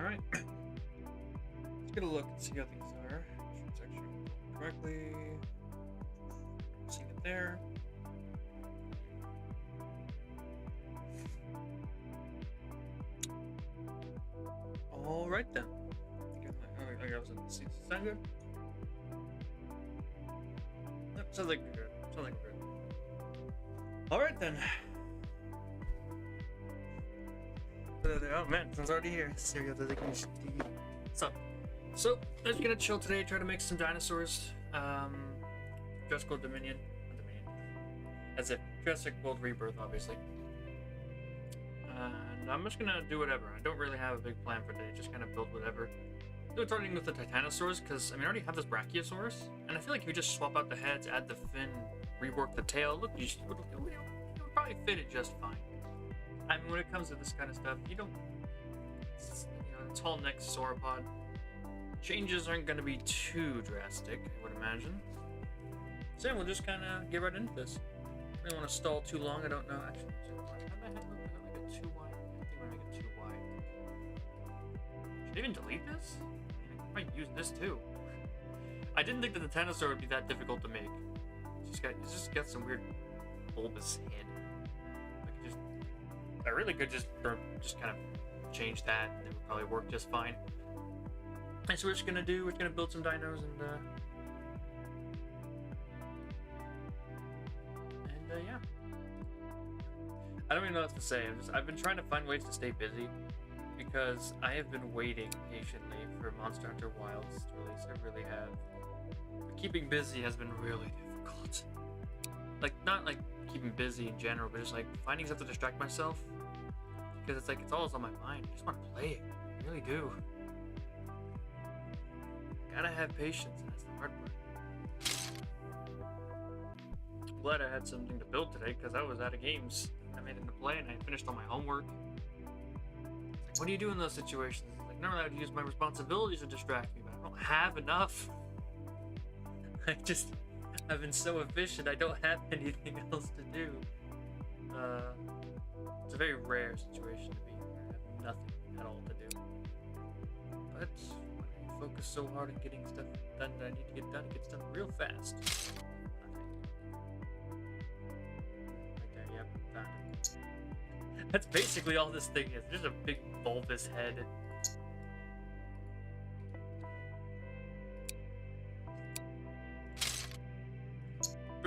Alright. Let's get a look and see how things are. It's actually correctly. Seeing it there. Alright then. I was in the seats. Is that good? Yep, sounds like we're good. Sounds like we're good. Alright then. Oh man, it's already here. So, I'm just gonna chill today, try to make some dinosaurs. Jurassic World Dominion. As if Jurassic World Rebirth, obviously. And I'm just gonna do whatever. I don't really have a big plan for today, just kind of build whatever. Starting with the Titanosaurus, because I already have this Brachiosaurus, and I feel like if you just swap out the heads, add the fin, rework the tail, look, you would probably fit it just fine. When it comes to this kind of stuff, you don't, tall neck sauropod changes aren't going to be too drastic, I would imagine. So we'll just kind of get right into this. I don't want to stall too long. I don't know. Actually, how my head look? I don't make it too wide. I think I make it too wide. Should I even delete this? I might use this too. I didn't think that the Titanosaur would be that difficult to make. It's just got some weird bulbous head. I really could just kind of change that, and it would probably work just fine. And so we're just gonna build some dinos and yeah. I don't even know what to say. I've been trying to find ways to stay busy because I have been waiting patiently for Monster Hunter Wilds to release. I really have. But keeping busy has been really difficult. Like, not like keeping busy in general, but just like finding stuff to distract myself. Because it's always on my mind. I just want to play it. I really do. Gotta have patience, and that's the hard part. I'm glad I had something to build today, because I was out of games. I made it to play, and I finished all my homework. It's like, what do you do in those situations? It's like, normally I would use my responsibilities to distract me, but I don't have enough. I've been so efficient, I don't have anything else to do. It's a very rare situation to be where I have nothing at all to do. But when I focus so hard on getting stuff done that I need to get done, it gets done real fast. Right there, yep, found it. That's basically all this thing is. Just a big bulbous head.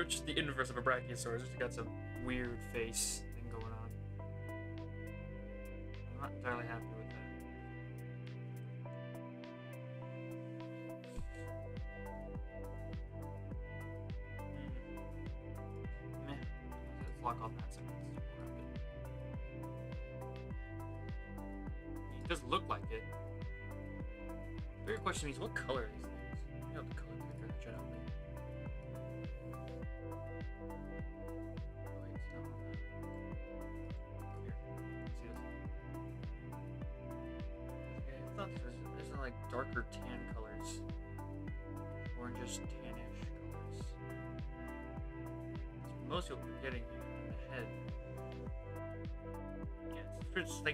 Just the inverse of a Brachiosaurus. Just got some weird face thing going on. I'm not entirely happy with that. Meh. Let's lock off that second. It does look like it. The bigger question is, what color are these things? You know the color picker should help me. There's like darker tan colors, orangish, tannish colors. So most people are getting in the head. Yeah,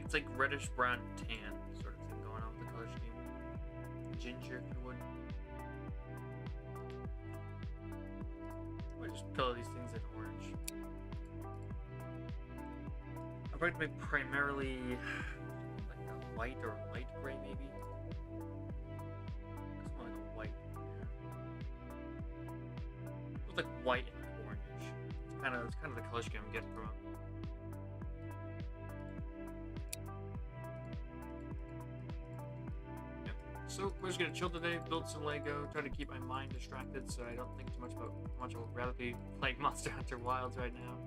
it's like reddish brown tan sort of thing going on with the color scheme. Ginger, if you would. We'll just color these things in orange. I'm going to make primarily like a white or a light gray, maybe. It's more like a white. It's like white and like orangish. It's kind of the color scheme I'm getting from it. Yep. So we're just gonna chill today, build some Lego, try to keep my mind distracted so I don't think too much about how much I would rather be playing Monster Hunter Wilds right now.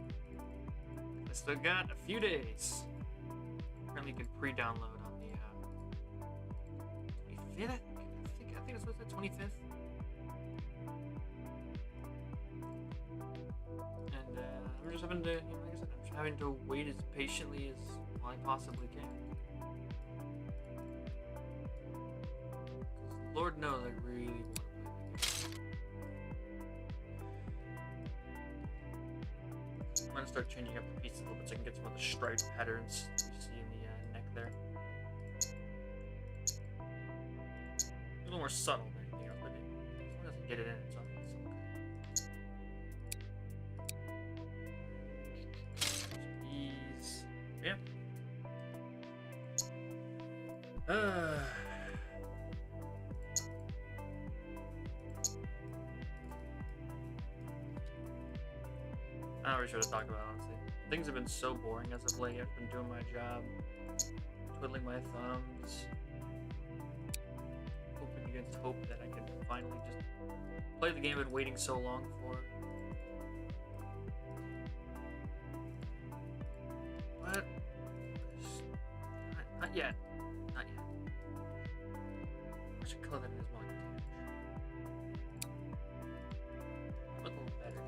I still got a few days. Apparently you can pre-download on the 25th? I think it's what's the 25th. And I'm just having to, like I said, I'm just having to wait as patiently as I possibly can. Because Lord knows I really want to play the game. I'm gonna start changing up the pieces a little bit so I can get some of the striped patterns that you see in the neck there. little more subtle than anything else, but it doesn't get it in. It's okay. Ease. Yeah. I'm not really sure to talk about, honestly. Things have been so boring as of late. I've been doing my job, twiddling my thumbs, hoping against hope that I can finally just play the game I've been waiting so long for. What? Not yet. Not yet. I should color that in as well. Look a little better.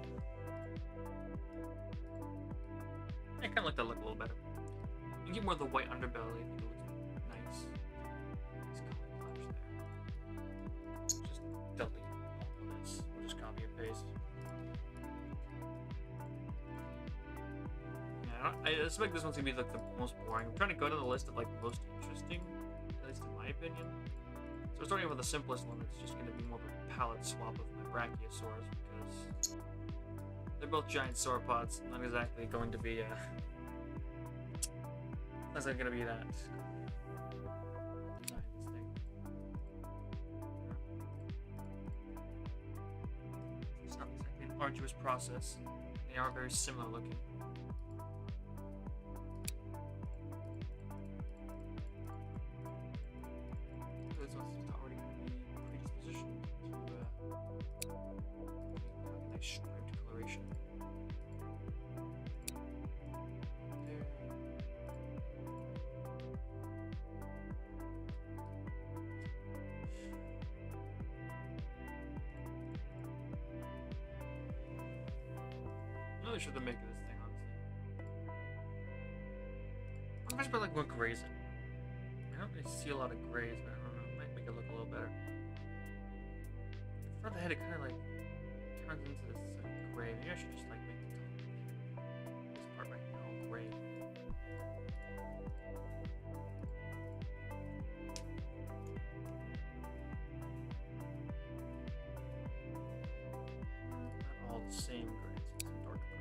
I kind of like that look a little better. You can get more of the white underbelly. I think it looks nice. Nice color clash there. Just delete all of this. We'll just copy and paste. Yeah, I suspect this one's gonna be like the most boring. I'm trying to go to the list of like most interesting, at least in my opinion. So we're starting with the simplest one. It's just gonna be more of a palette swap of my Brachiosaurus because they're both giant sauropods. Not exactly going to be that's not gonna be that. Design this thing. It's not exactly an arduous process. They are very similar looking. This one's already gonna be predispositioned to a nice striped coloration. I'm really sure the make of this thing, honestly. I'm just about like more grays in. I don't really see a lot of grays, but I don't know. It might make it look a little better. For the head, it kind of like turns into this gray. Maybe I should just like make the top, this part right here all gray. Not all the same grays. Some dark gray.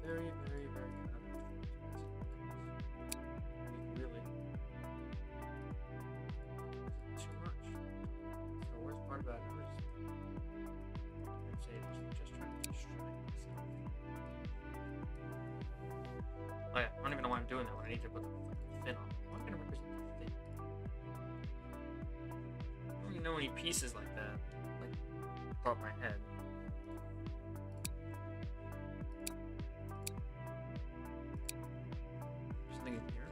Very, very, very really too much. That's the worst part about it. I'd say just trying to distract myself. Oh yeah, I don't even know why I'm doing that when I need to put the fucking fin on. I'm gonna represent the fin. I don't even know any pieces like that. Like, top of my head. Something in here.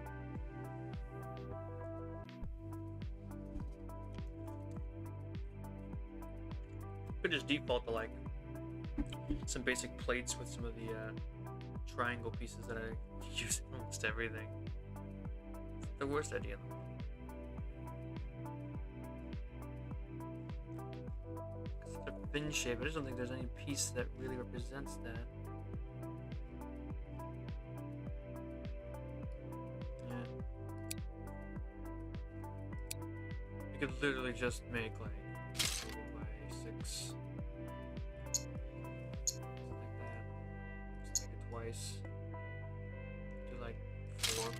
Could just default to like some basic plates with some of the triangle pieces that I use in almost everything. It's the worst idea in the world. It's a fin shape. I just don't think there's any piece that really represents that. Yeah. You could literally just make like 4 by 6. Twice. Do like 4.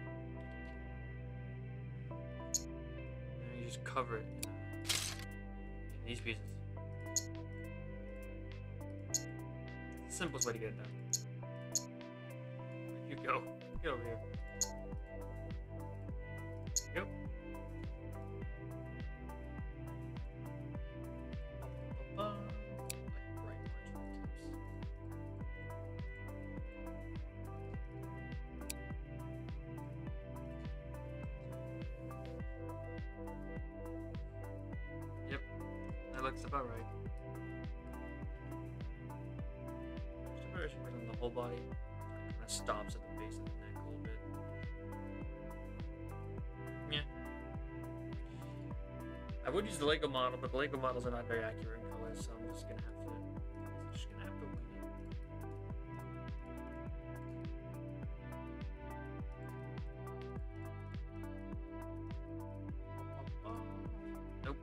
And you just cover it in these pieces. It's the simplest way to get it done. You go. Get over here. Yep. Looks about right. full body. It kind of stops at the base of the neck a little bit. Yeah. I would use the Lego model, but the Lego models are not very accurate in colors, so I'm just gonna have to wing it. Nope.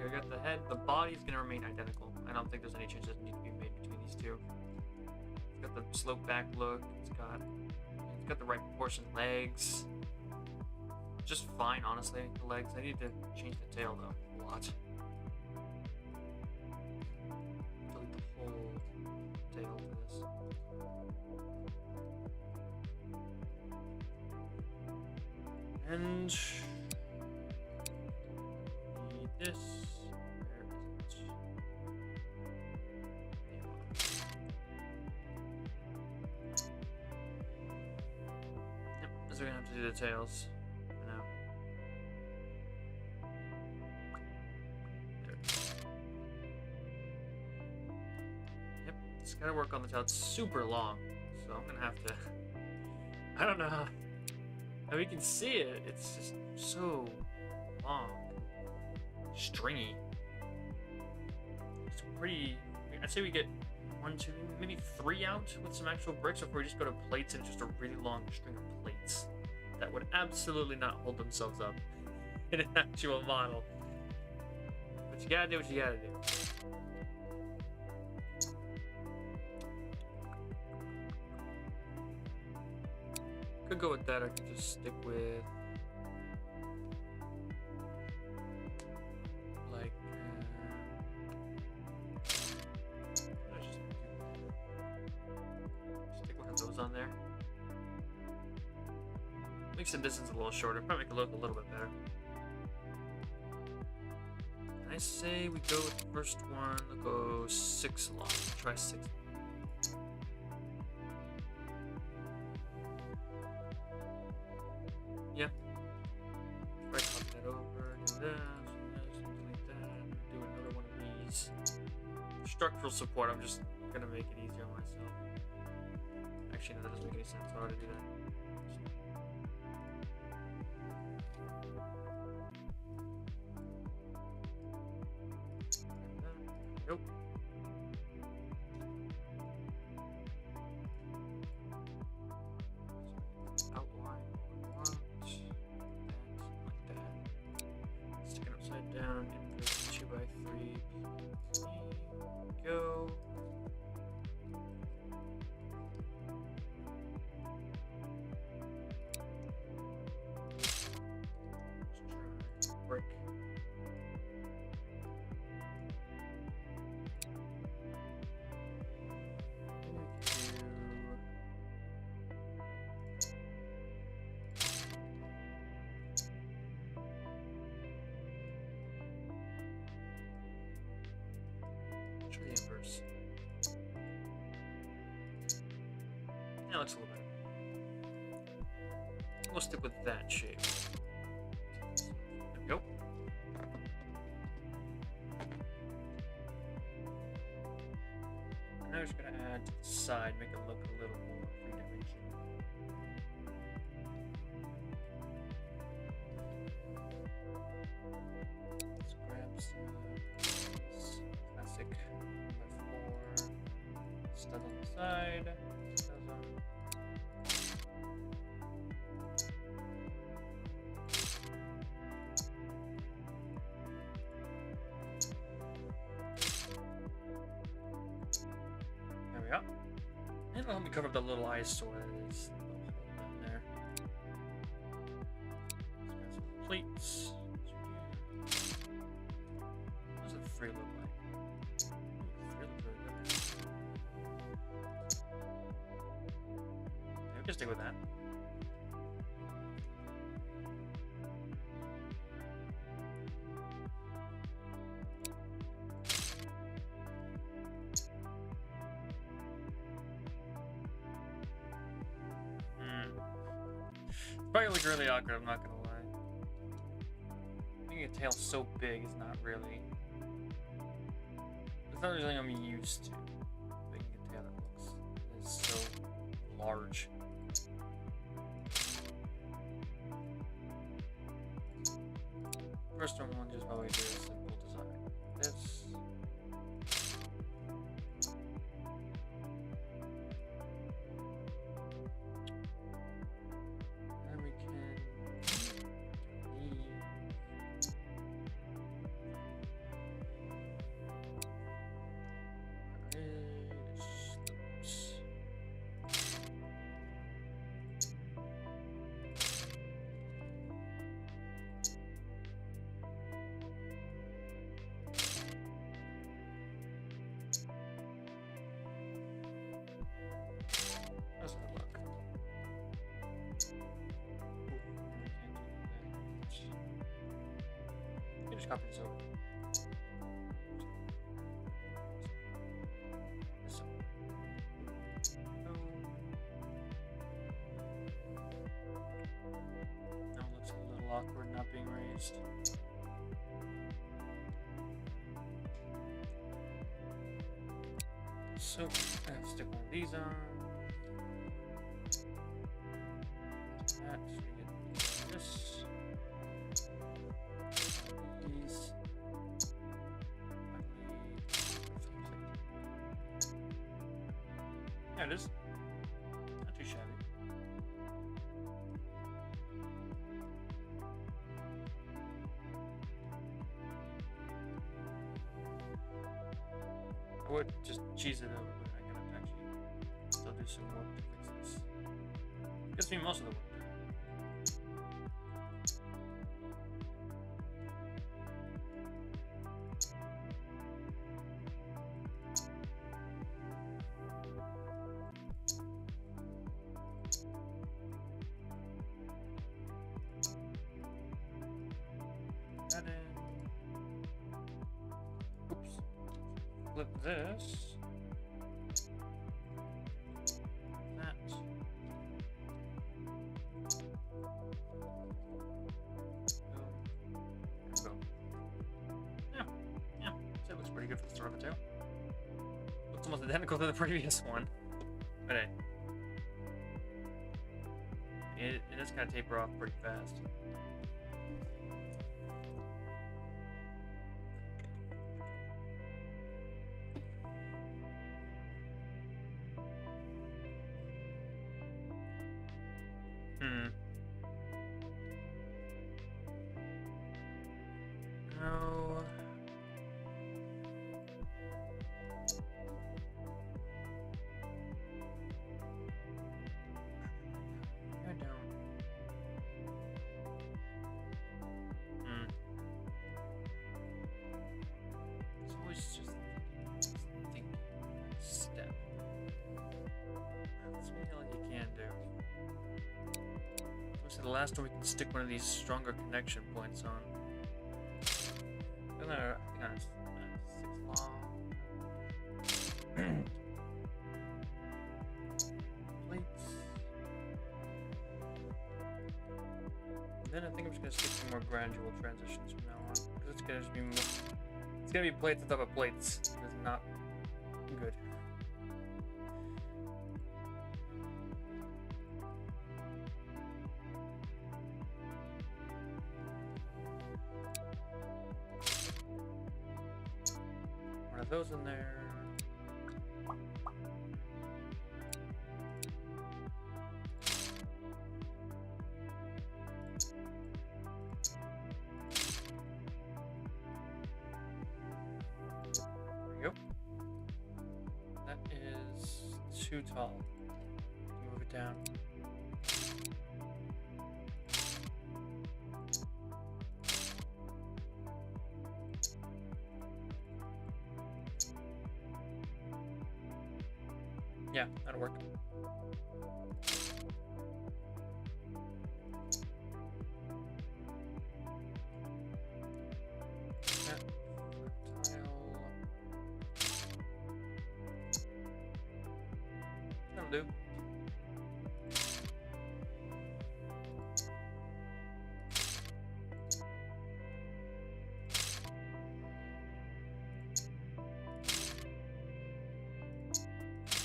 I got the head. The body's gonna remain identical. I don't think there's any changes that need to be made between these two. It's got the slope back look. It's got the right proportion legs. Just fine, honestly. The legs. I need to change the tail though a lot. Delete the whole tail to this. And this. We're gonna have to do the tails for now. There. Yep, just gotta work on the tail. It's super long, so I'm gonna have to. I don't know how we can see it. It's just so long, stringy. It's pretty. I'd say we get 1, 2, maybe 3 out with some actual bricks, or if we just go to plates and it's just a really long string of plates that would absolutely not hold themselves up in an actual model. But you gotta do what you gotta do. Could go with that, or I could just stick with like stick one of those on there. Makes the distance a little shorter, probably make it look a little bit better. I say we go with the first one, we'll go 6 long. Try 6. Yeah. Right, copy that over, do this, delete that, do another one of these. Structural support, I'm just gonna make it easier on myself. Actually, no, that doesn't make any sense. How do I do that? Nope. Outline what we want. Like that. Stick it upside down. Invert 2x3. Go. Let's try brick. The inverse. That looks a little better. We'll stick with that shape. There we go. Now we're just gonna add to the side, make it look a little more three-dimensional. Let's grab some classic 1x4 stud on the side. Studs on. There we go. And let me cover up the little eyesore that is down there. Let's grab some plates. What does the free look like? Free looks really good. Yeah, we can stick with that. Probably look really awkward, I'm not gonna lie. Making a tail so big is not really... It's not really something I'm used to. Making a tail that looks so large. First one we'll just probably do a simple design. This. And we can leave. How's that look? You can just copy this over. This one. Now it looks a little awkward not being raised. So I have to stick one of these on. That, so we get this. These. Yeah, it is. Not too shabby. I would just cheese it over, but I'm gonna have to actually still do some work to fix this. Gets me most of the work done. That in. Oops. Flip this. That. Go. Yeah. Yeah. So it looks pretty good for the start of the tail. Looks almost identical to the previous one. But hey. It does kind of taper off pretty fast. No. I don't. It's always just thinking next step. That's something like you can do. So the last one we can stick one of these stronger connection points on. I think it's 6 long. Plates. And then I think I'm just gonna stick some more gradual transitions from now on, because it's gonna just be it's gonna be plates on top of plates. It's not good. Those in there. There we go. That is too tall. Move it down. Yeah, that'll work. That'll do.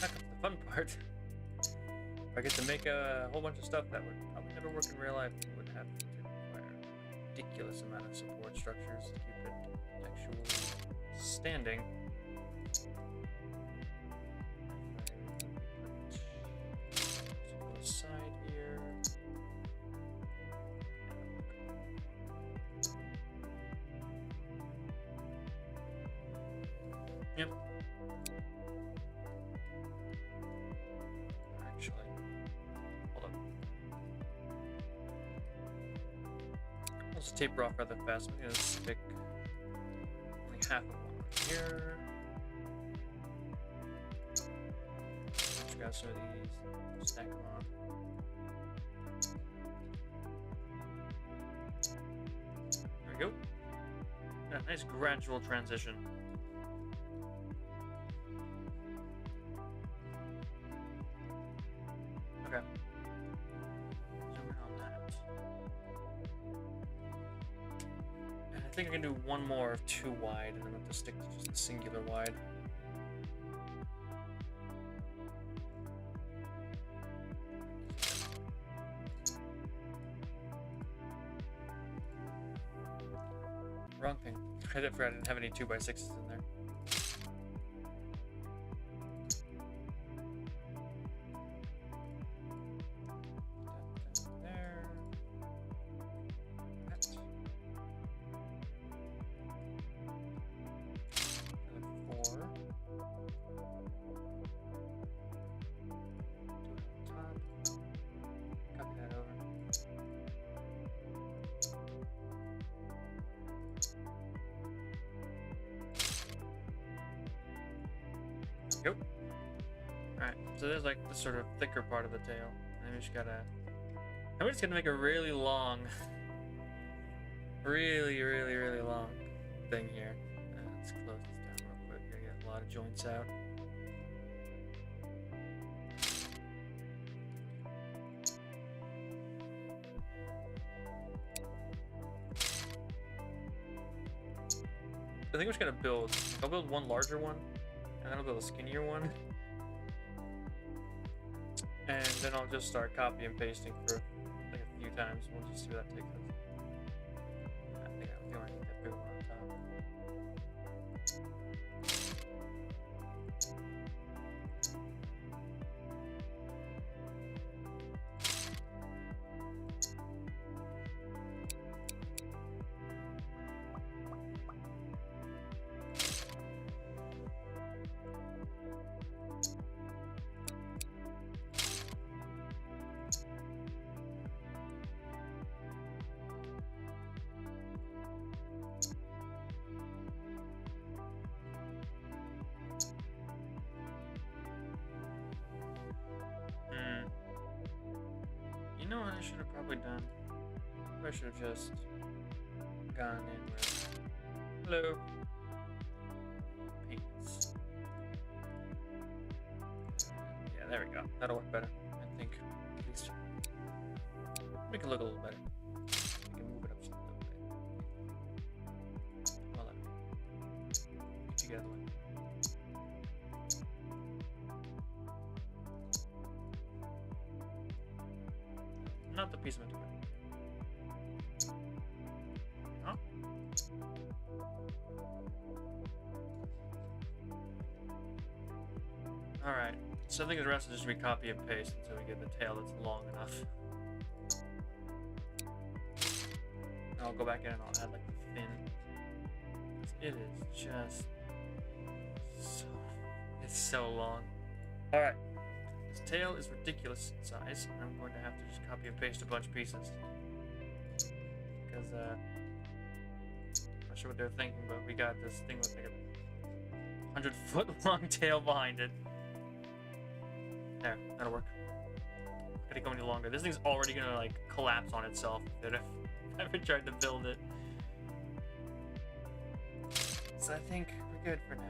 Back up to the fun part. I get to make a whole bunch of stuff that would probably never work in real life. It would have to require a ridiculous amount of support structures to keep it actually standing. Put it aside here. Yep. Actually, hold up. Let's taper off rather fast. I'm gonna stick only half of one here. Let's grab some of these, stack them on. There we go. And a nice gradual transition. Okay. Zoom in on that. And I think I can do one more of 2 wide, and then we'll have to stick to just a singular wide. Wrong thing. I forgot I didn't have any 2x6s in there. Yep. Alright, so there's like the sort of thicker part of the tail. And we just gotta... I'm just gonna make a really long... really long thing here. Let's close this down real quick. Gotta get a lot of joints out. I think I'm just gonna build... I'll build one larger one. And then I'll build a skinnier one. And then I'll just start copy and pasting for like a few times. We'll just see where that takes us. I think I feel like I need that bigger one on top. You know what I should have probably done? I should have just gone in with hello paints. Yeah, there we go. That'll work better, I think. At least make it look a little better. We can move it up just a little bit. Well, let me get you guys away. Not the piece of material. Huh? Alright, so I think the rest is just copy and paste until we get the tail that's long enough. And I'll go back in and I'll add like the fin. It is just it's so long. Alright. This tail is ridiculous in size, and I'm going to have to just copy and paste a bunch of pieces. Because, I'm not sure what they're thinking, but we got this thing with like a 100-foot long tail behind it. There, that'll work. Not gonna go any longer. This thing's already gonna like collapse on itself if I ever tried to build it. So I think we're good for now.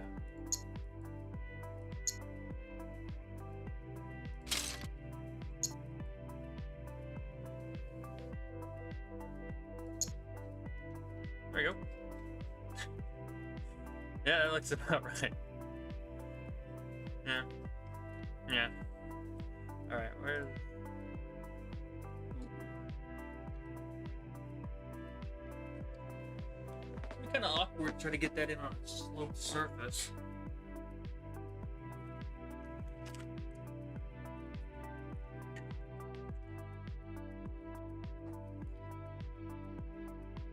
There we go. Yeah, that looks about right. Yeah. Yeah. Alright, where's... It's kind of awkward trying to get that in on a sloped surface.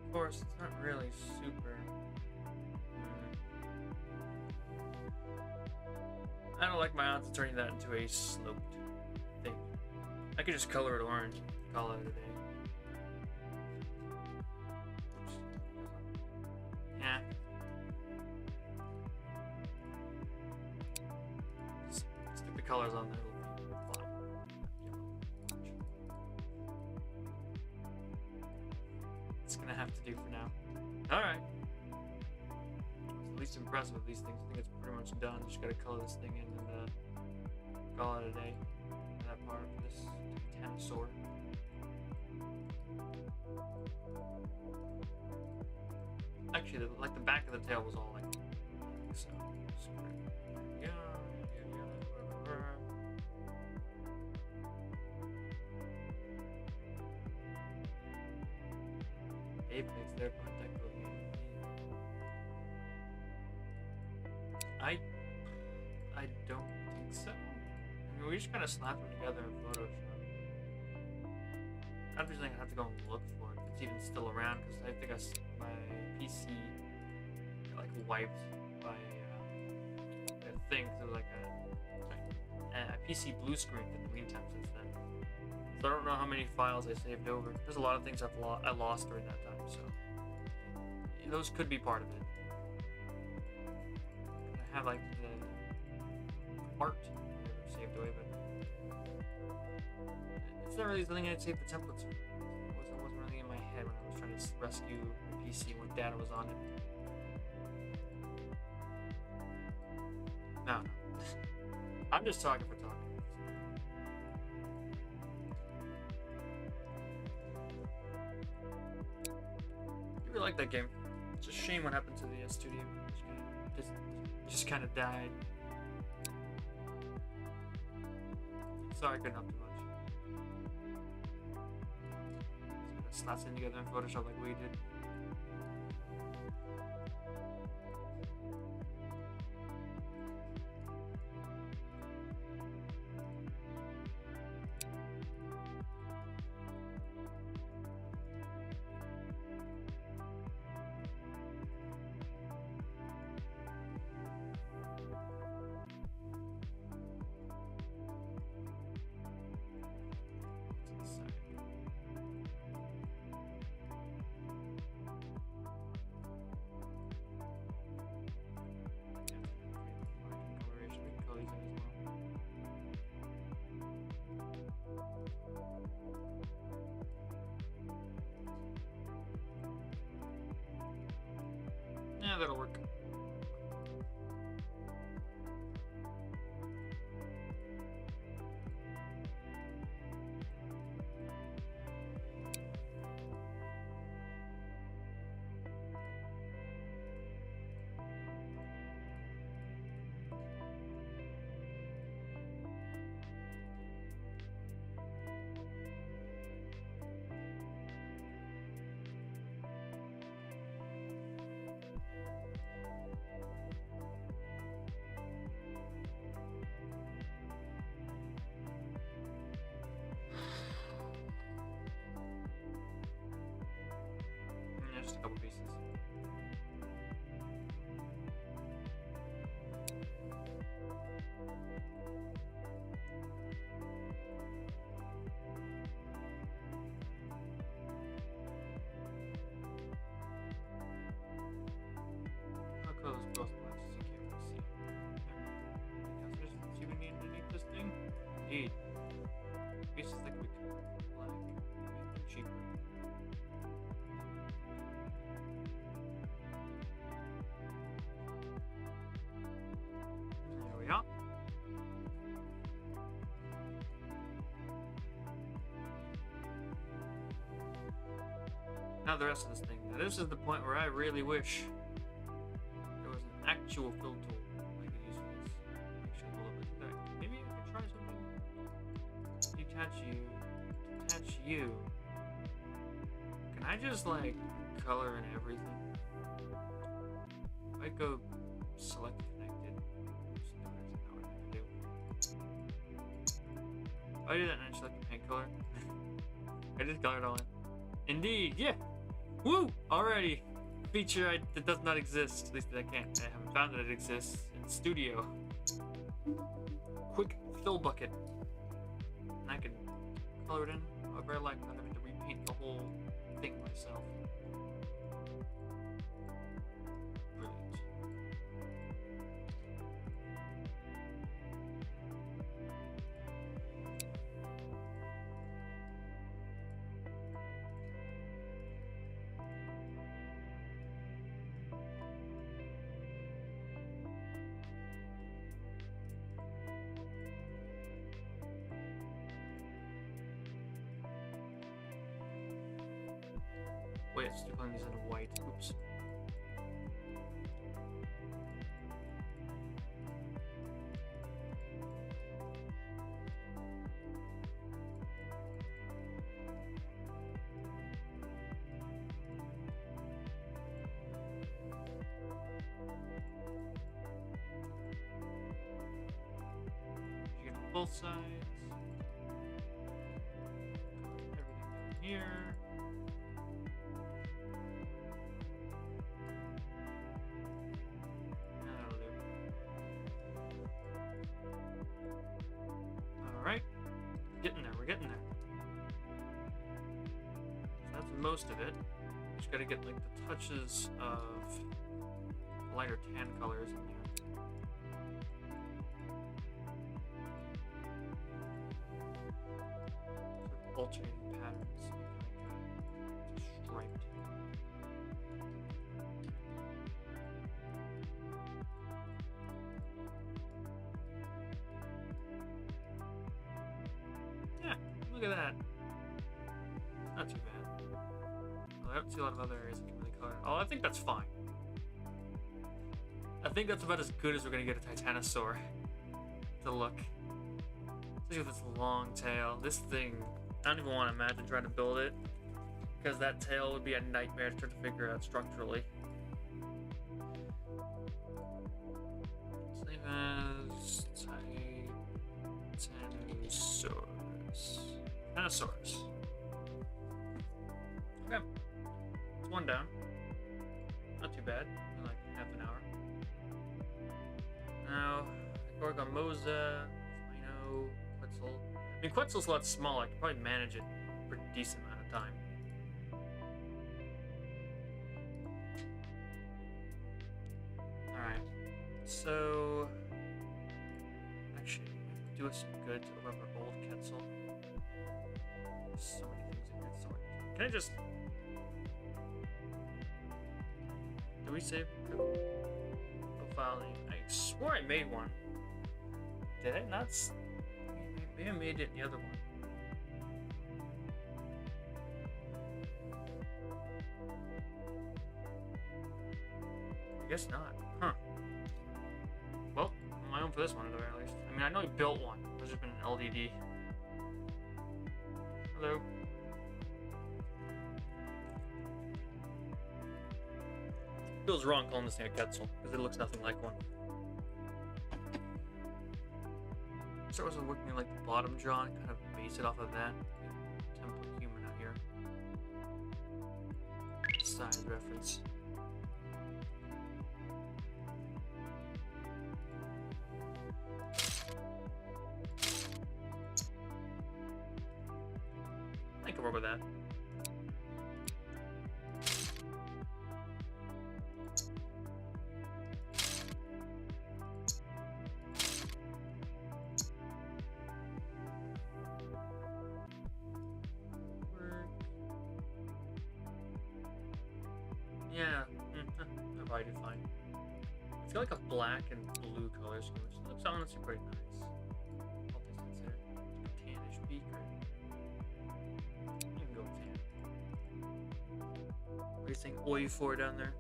Of course, it's not really super... I don't like my odds of turning that into a sloped thing. I could just color it orange and call it a day. Yeah. Stick the colors on there. It's gonna have to do for now. Alright. At least impressive with these things. I think it's pretty much done. Just gotta color this thing in and call it a day. That part of this Titanosaurus. Actually, the back of the tail was all like so. Yeah. Apex there, I don't think so. I mean, we just kind of slap them together in Photoshop. I'm just gonna have to go and look for it if it's even still around, because I think my PC got like wiped by a thing, so like a PC blue screen in the meantime since then. So I don't know how many files I saved over. There's a lot of things I lost during that time, so those could be part of it. I have like the art saved away, but it's not really something I'd save the templates for. It wasn't really in my head when I was trying to rescue the PC when data was on it. No. I'm just talking for talking. I really like that game. It's a shame what happened to the studio. Just kind of died. Sorry I couldn't help too much. Just gonna slap it together in Photoshop like we did. Yeah, that'll work. Just a couple pieces. I'll close both glasses so you can't really see. There's even need underneath this thing? Indeed. Pieces like we can black, make them cheaper. Now the rest of this thing. Now this is the point where I really wish there was an actual fill tool I could use for this. Actually, a little bit back. Maybe I could try view. Can I just like color in everything? If I go select connected, if I do that and I select the paint color, I just color it all in. Indeed, yeah. Woo! Alrighty. Feature that does not exist. At least I haven't found that it exists in Studio. Quick fill bucket. And I can color it in however I like, not having to repaint the whole thing myself. Brilliant. Wait, it's still putting these in white. Oops. You get both sides. Everything down here. We're getting there. So that's most of it. Just gotta get like the touches of lighter tan colors in there. Sort of alternating patterns, like striped. Look at that. Not too bad. Well, I don't see a lot of other areas I can really color. Oh, I think that's fine. I think that's about as good as we're gonna get a Titanosaur to look. Especially with its long tail. This thing, I don't even want to imagine trying to build it, because that tail would be a nightmare to try to figure out structurally. Save as Titanosaurus. Okay. It's one down. Not too bad. In like half an hour. Now, Gorgonzola, Spino, Quetzal. I mean, Quetzal's a lot smaller. I can probably manage it for a decent amount of time. Alright. So, actually, do us some good to remember old Quetzal. There's so many things in here. Can I just... Do we save profile name? I swore I made one. Did I not? Maybe I made it in the other one. I guess not. Huh. Well, on my own for this one at the very least. I mean, I know I built one. There's just been an LDD. Hello. Feels wrong calling this thing a Quetzal, because it looks nothing like one. So I was working on like the bottom jaw and kind of base it off of that. Temple human out here. Size reference. I can work with that. Yeah, I'll probably do fine. It's got like a black and blue color scheme, which looks honestly pretty nice. All things considered. Tannish beak, or you can go with tan. What do you think? Oi for down there?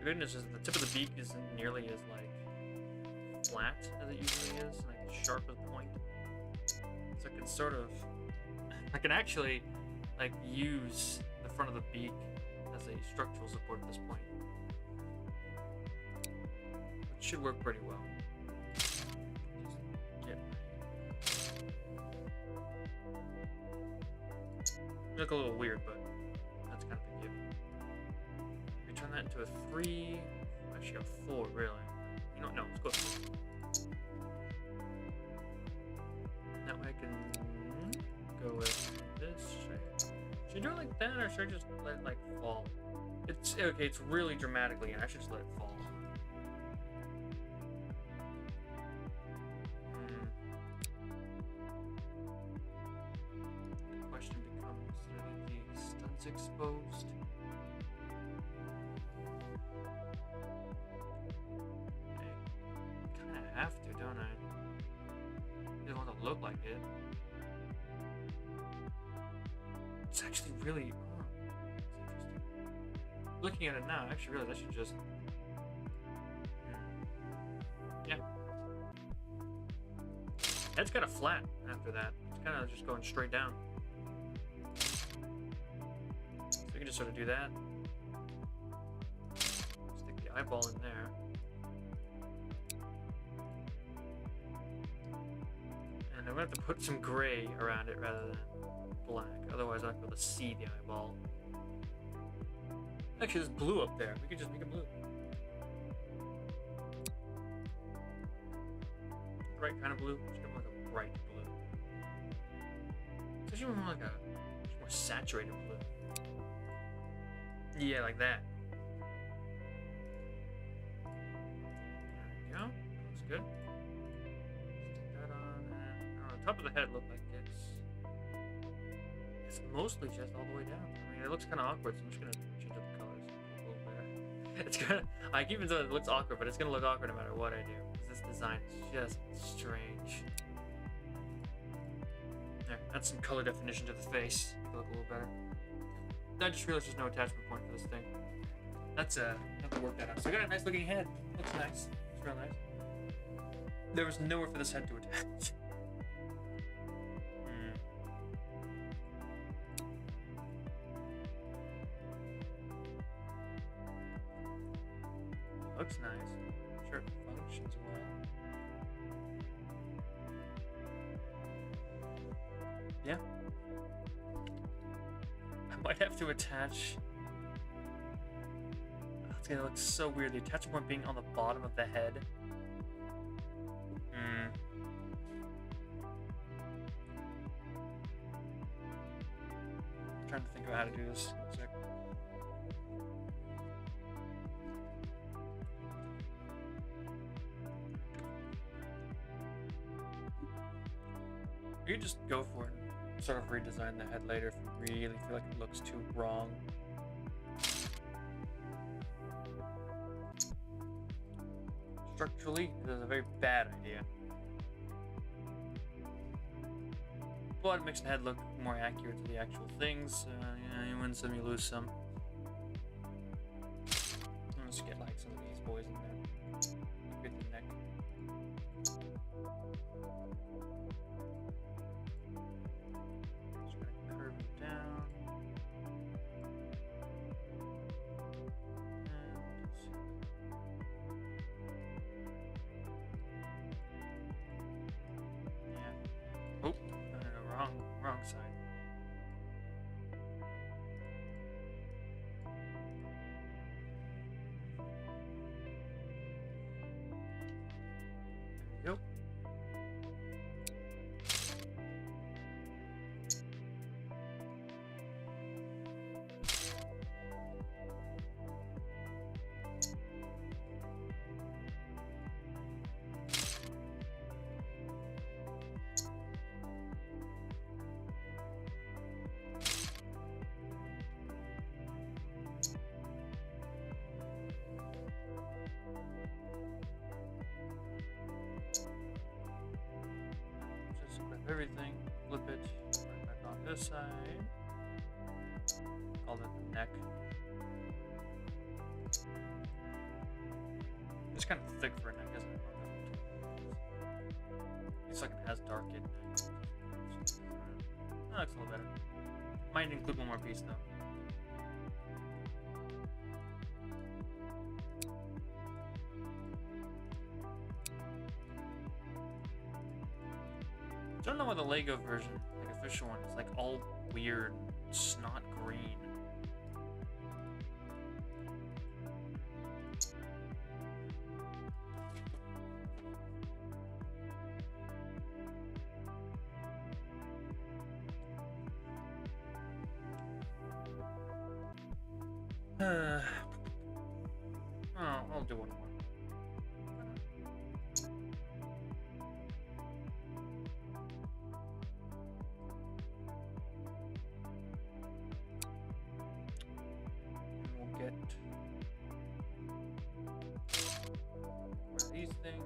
goodness is the tip of the beak isn't nearly as like flat as it usually is, like as sharp as point. So I can sort of, I can actually like use the front of the beak as a structural support at this point. It should work pretty well. Look a little weird, but that's kind of a given. We turn that into a 3, actually a 4, really. You know, no, let's go 4. That way I can go with this. Should I do it like that, or should I just let it like fall? It's okay. It's really dramatically, and I should just let it fall. Exposed. I kind of have to, don't I? I don't want to look like it. It's actually really. Oh, it's interesting. Looking at it now, I actually realize I should just. Yeah. Head's kind of flat after that. It's kind of just going straight down. We can just sort of do that. Stick the eyeball in there. And I'm going to have to put some gray around it rather than black. Otherwise, I'm not going to see the eyeball. Actually, there's blue up there. We could just make it blue. The right kind of blue. Just give it like a bright blue. It's actually more like a more saturated blue. Yeah, like that. There we go. Looks good. Stick that on. And on the top of the head, look like it's mostly just all the way down. I mean, it looks kind of awkward, so I'm just gonna change up the colors a little bit. It's gonna. I keep it so it looks awkward, but it's gonna look awkward no matter what I do. Because this design is just strange. There. Add some color definition to the face. Make it look a little better. I just realized there's no attachment point for this thing. That's I have to work that out. So I got a nice looking head. Looks nice. It's real nice. There was nowhere for this head to attach. Looks nice. I'm sure it functions well. Yeah. I might have to attach. It's gonna look so weird. The attachment point being on the bottom of the head. I'm trying to think of how to do this. One sec. You could just go for it and sort of redesign the head later if you really feel like it looks too wrong. Structurally, it is a very bad idea. But it makes the head look more accurate to the actual things. You win some, you lose some. Let's get like some of these boys in there. Get the neck. Just gonna curve it down. Yeah. Oh, no, wrong side. There we go. Just flip everything, flip it right back on this side. Call that the neck. kind of thick for a neck, isn't it? Looks like it has dark at night. That looks a little better. Might include one more piece though. I don't know why the Lego version, like official one, is like all weird, snot green. Oh, I'll do one more. We'll get one of these things.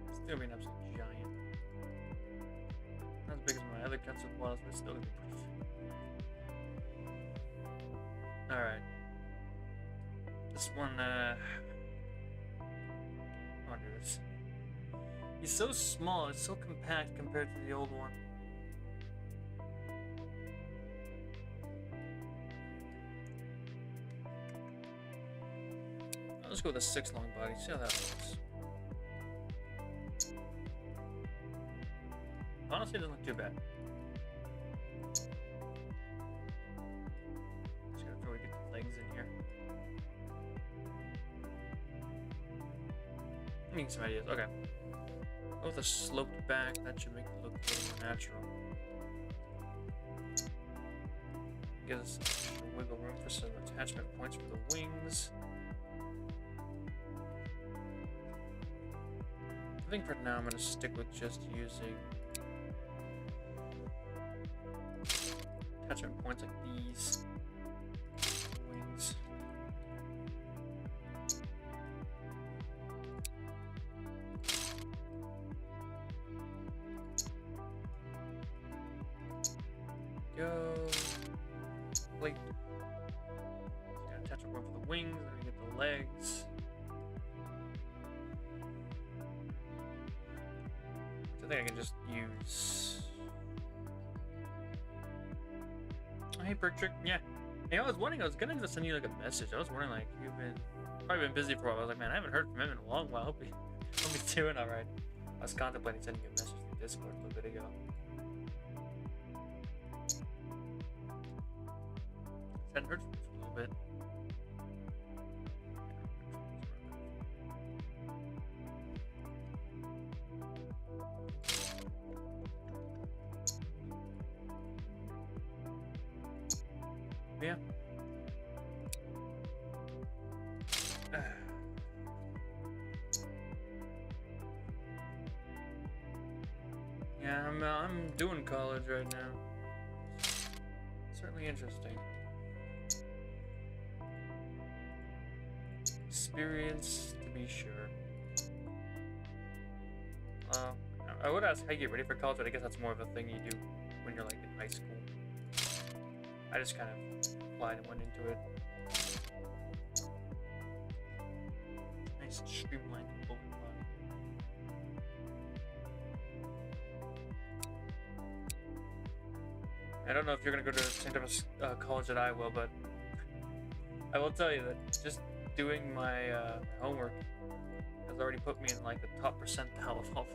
It's gonna be an absolute giant. Not as big as my other Quetzalcoatlus, but still gonna be pretty big. Alright. This one, I wanna do this. He's so small, it's so compact compared to the old one. Let's go with a 6 long body, see how that looks. Honestly, it doesn't look too bad. Just gotta probably get the legs in here. I'm getting some ideas. Okay. Go with a sloped back. That should make it look a little more natural. Give us some wiggle room for some attachment points for the wings. I think for now I'm going to stick with just using attachment points like these wings. Go. Plate. Got attachment point for the wings. Then we get the legs. I think I can just use. Oh, hey, Brick Trick. Yeah. Hey, I was wondering. I was gonna just send you like a message. I was wondering, like, you've been probably been busy for a while. I was like, man, I haven't heard from him in a long while. Hope he's doing all right. I was contemplating sending you a message through Discord a little bit ago. I hadn't heard from him for a little bit. Yeah. Yeah, I'm doing college right now. Certainly interesting. Experience to be sure. I would ask how you get ready for college, but I guess that's more of a thing you do when you're like in high school. I just kind of applied and went into it. Nice streamlined bullet body. I don't know if you're gonna go to the same type of college that I will, but I will tell you that just doing my homework has already put me in like the top percentile of all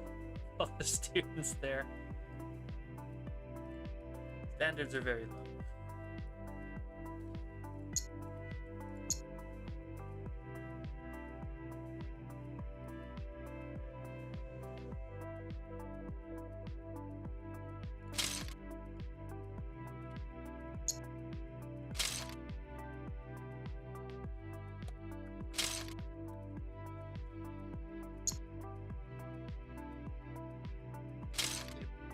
the students there. Standards are very low.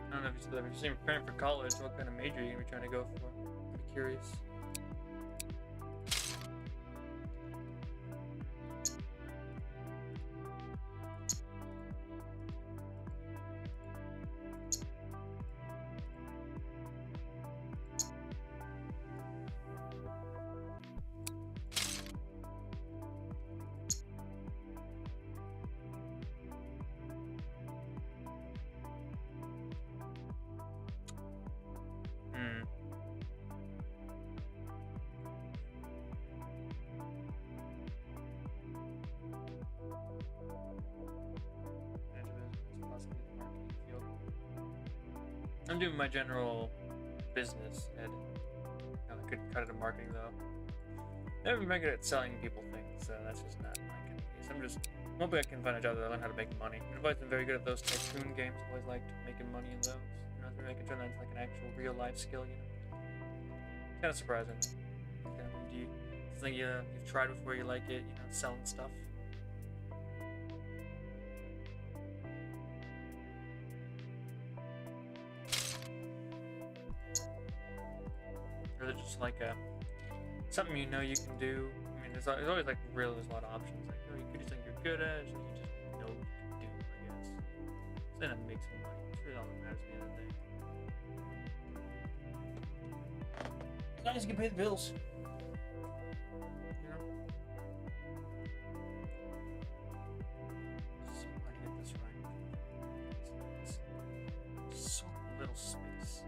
I don't know if you're preparing for college, what kind of major are you gonna be trying to go for? I'm curious. I'm doing my general business, Ed. I could cut it to marketing though. Never been very good at selling people things, so that's just not my kind of case. I'm just hoping I can find a job that I learn how to make money. I've always been very good at those tycoon games. I've always liked making money in those. You know, maybe I can turn that into like an actual real life skill. You know, it's kind of surprising. Do you think you've tried before you like it? You know, selling stuff. Or is it just like something you know you can do? I mean, there's always like there's a lot of options. Like, oh, you could do something you're good at, or you just know you can do, I guess. So then it makes some money. It's really all that matters at the end of the day. As long as you can pay the bills. You know? So hard to get this right. It's so little space.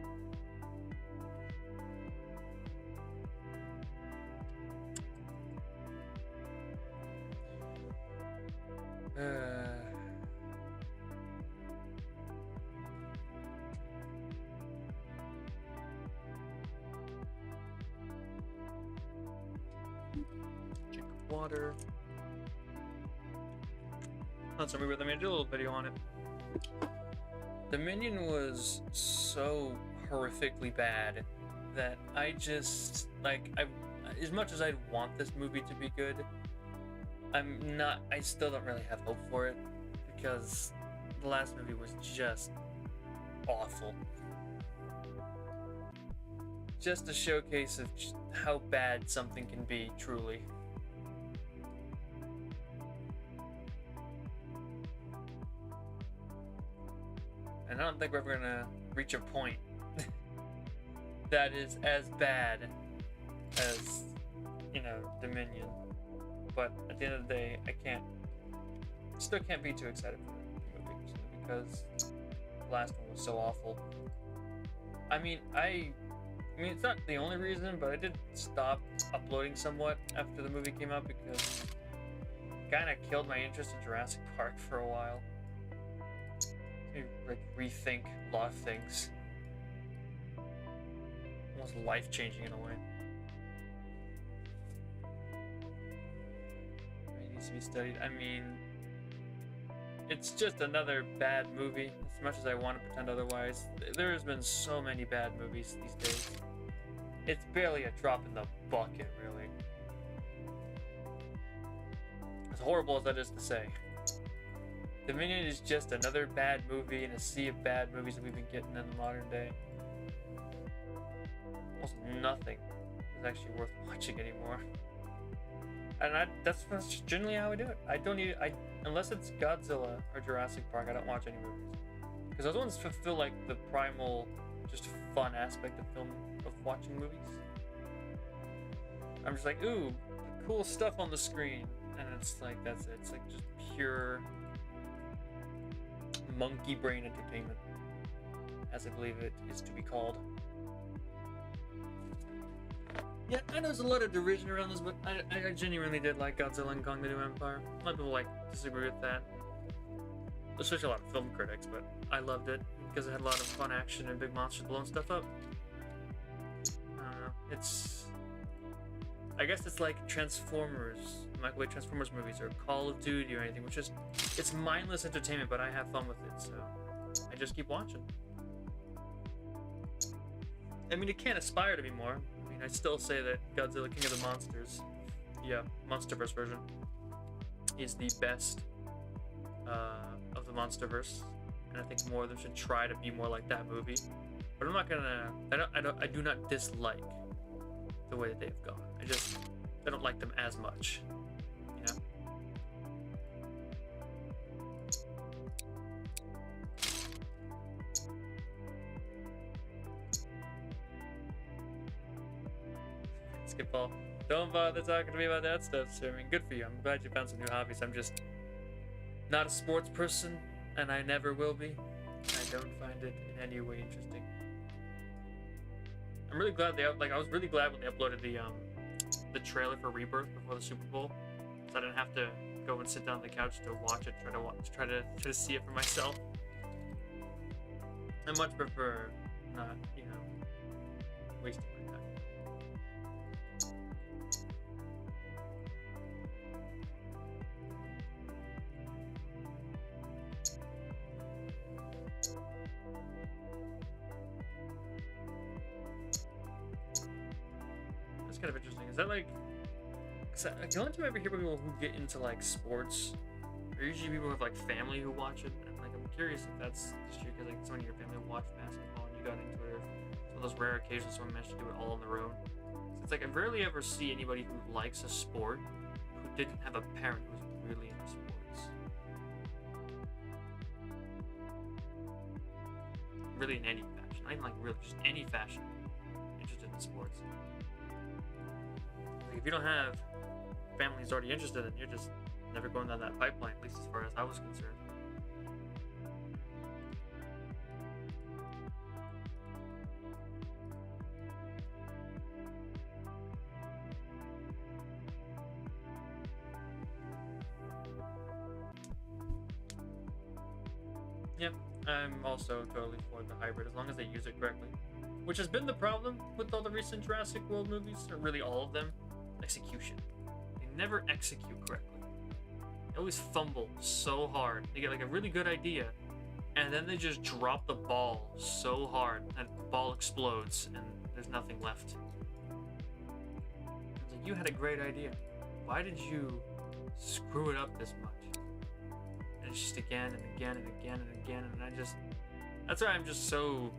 Drink water. That's a movie. I did a little video on it. Dominion was so horrifically bad that I just as much as I'd want this movie to be good, I still don't really have hope for it because the last movie was just awful. Just a showcase of how bad something can be, truly. And I don't think we're ever gonna reach a point that is as bad as, you know, Dominion. But at the end of the day, still can't be too excited for the movie because the last one was so awful. I mean, it's not the only reason, but I did stop uploading somewhat after the movie came out because it kind of killed my interest in Jurassic Park for a while. Like rethink a lot of things. Almost life-changing in a way. To be studied. I mean, it's just another bad movie. As much as I want to pretend otherwise, there has been so many bad movies these days. It's barely a drop in the bucket, really. As horrible as that is to say, Dominion is just another bad movie in a sea of bad movies that we've been getting in the modern day. Almost nothing is actually worth watching anymore. And that's generally how I do it. I don't need unless it's Godzilla or Jurassic Park. I don't watch any movies because those ones fulfill like the primal, just fun aspect of watching movies. I'm just like, ooh, cool stuff on the screen, and it's like that's it. It's like just pure monkey brain entertainment, as I believe it is to be called. Yeah, I know there's a lot of derision around this, but I genuinely did like Godzilla and Kong the New Empire. A lot of people disagree with that. Especially a lot of film critics, but I loved it because it had a lot of fun action and big monsters blowing stuff up. I don't know. I guess it's like Transformers, microwave Transformers movies, or Call of Duty or anything, which is, it's mindless entertainment, but I have fun with it, so I just keep watching. I mean, it can't aspire to be more. I still say that Godzilla King of the Monsters, Monsterverse version, is the best of the Monsterverse, and I think more of them should try to be more like that movie. But I'm not gonna. I do not dislike the way that they've gone. I don't like them as much, you know. Skipball. Don't bother talking to me about that stuff, sir. I mean, good for you. I'm glad you found some new hobbies. I'm just not a sports person, and I never will be. I don't find it in any way interesting. I'm really glad I was really glad when they uploaded the trailer for Rebirth before the Super Bowl, so I didn't have to go and sit down on the couch to watch it, try to see it for myself. I much prefer not, wasting my time. That's kind of interesting. Is that like... the only time I ever hear people who get into like sports are usually people who have like family who watch it. And like I'm curious if that's just true because like someone in your family will watch basketball and you got into it. It's one of those rare occasions someone managed to do it all on their own. So it's like I rarely ever see anybody who likes a sport who didn't have a parent who was really into sports. Really in any fashion, not even like really, just any fashion interested in sports. Like if you don't have family's already interested in, you're just never going down that pipeline, at least as far as I was concerned. Yep, I'm also totally for the hybrid, as long as they use it correctly. Which has been the problem with all the recent Jurassic World movies, or really all of them, execution. Never execute correctly. They always fumble so hard. They get like a really good idea, and then they just drop the ball so hard that the ball explodes and there's nothing left. It's like, you had a great idea. Why did you screw it up this much? And it's just again and again and again and again, and that's why I'm just so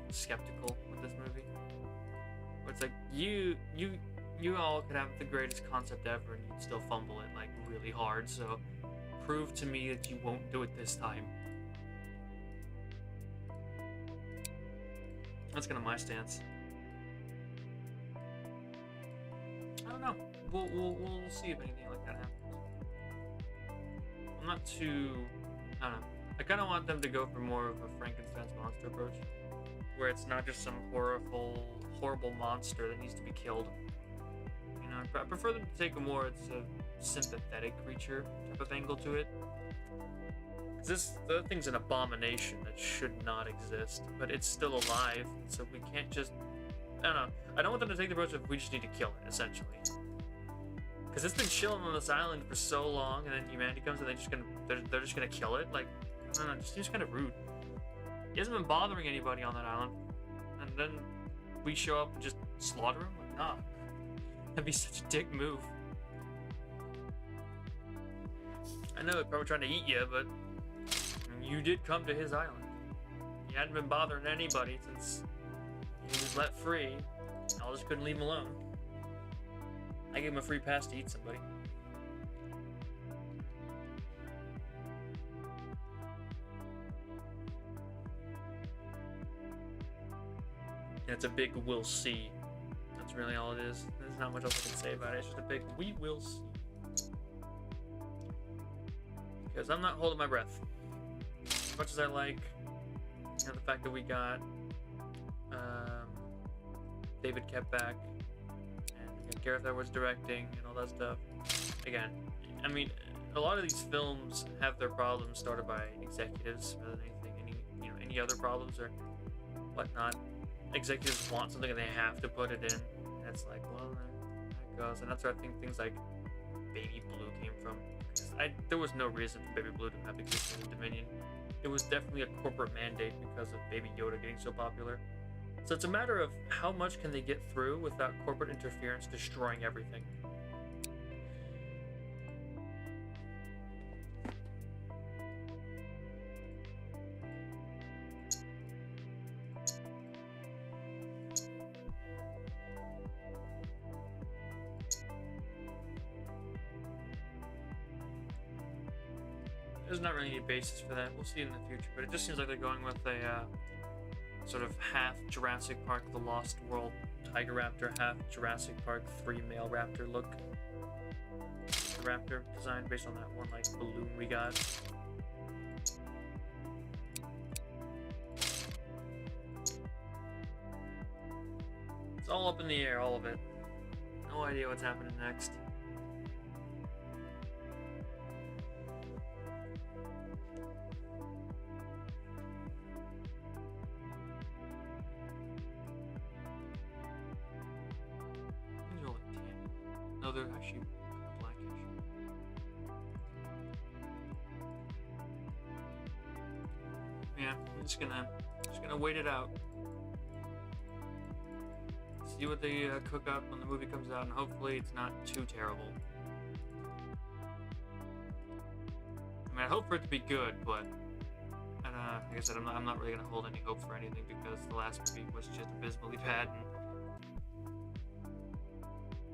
skeptical with this movie. Where it's like you all could have the greatest concept ever and you'd still fumble it like really hard, so prove to me that you won't do it this time. That's kind of my stance. I don't know. We'll see if anything like that happens. I'm not too... I don't know. I kind of want them to go for more of a Frankenstein's monster approach, where it's not just some horrible monster that needs to be killed. I prefer them to take a more sympathetic creature type of angle to it. The thing's an abomination that should not exist, but it's still alive, so we can't just... I don't know. I don't want them to take the approach of we just need to kill it, essentially. Because it's been chilling on this island for so long, and then humanity comes and they're just gonna kill it. Like, I don't know, it just seems kind of rude. He hasn't been bothering anybody on that island, and then we show up and just slaughter him? Like, nah. That'd be such a dick move. I know it's probably trying to eat you, but you did come to his island. He hadn't been bothering anybody since he was let free. I just couldn't leave him alone. I gave him a free pass to eat somebody. Yeah, it's a big we'll see. That's really all it is. There's not much else I can say about it. It's just a big we will see. Because I'm not holding my breath. As much as I like, the fact that we got David kept back, and we got Gareth Edwards directing, and all that stuff. Again, I mean, a lot of these films have their problems started by executives rather than anything, any other problems or whatnot. Executives want something and they have to put it in. And it's like, well, that goes. And that's where I think things like Baby Blue came from. There was no reason for Baby Blue to have existed in Dominion. It was definitely a corporate mandate because of Baby Yoda getting so popular. So it's a matter of how much can they get through without corporate interference destroying everything. There's not really any basis for that. We'll see in the future, but it just seems like they're going with a sort of half Jurassic Park The Lost World Tiger Raptor, half Jurassic Park 3 male raptor look. The raptor design based on that one like balloon we got. It's all up in the air, all of it. No idea what's happening next. though they're actually kind of blackish. Yeah, I'm just gonna wait it out. See what they cook up when the movie comes out, and hopefully it's not too terrible. I mean, I hope for it to be good, but like I said, I'm not really gonna hold any hope for anything because the last movie was just abysmally bad, and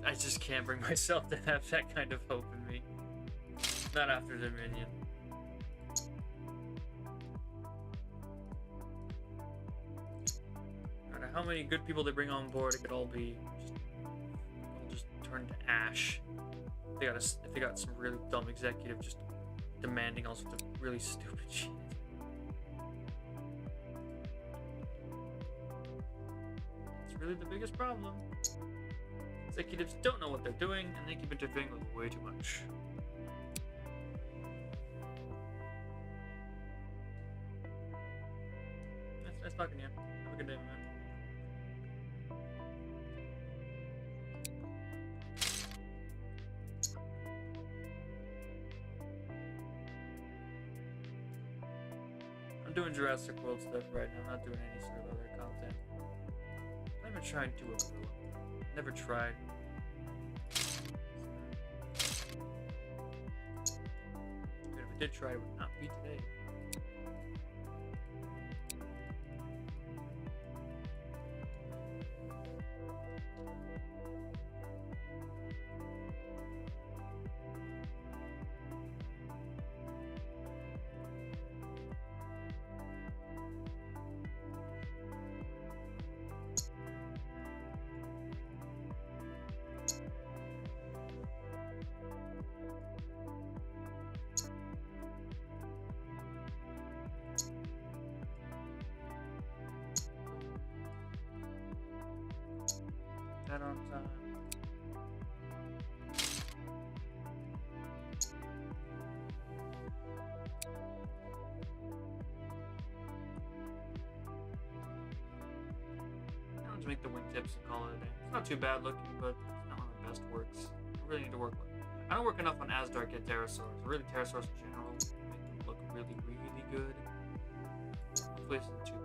I just can't bring myself to have that kind of hope in me. Not after Dominion. No matter how many good people they bring on board, it could all just turn to ash. If they got some really dumb executive just demanding all sorts of really stupid shit. It's really the biggest problem. Executives don't know what they're doing, and they keep interfering with way too much. Nice talking to you. Have a good day, man. I'm doing Jurassic World stuff right now. I'm not doing any sort of other content. I'm not even trying to do a gorilla. Never tried. But if I did try, it would not be today. That on time. I want to make the wingtips and call it a day. It's not too bad looking, but it's not one of my best works. I really need to work with it. I don't work enough on Asdark yet Pterosaurs. Really, Pterosaurs in general make them look really, really good. Hopefully it's not too bad.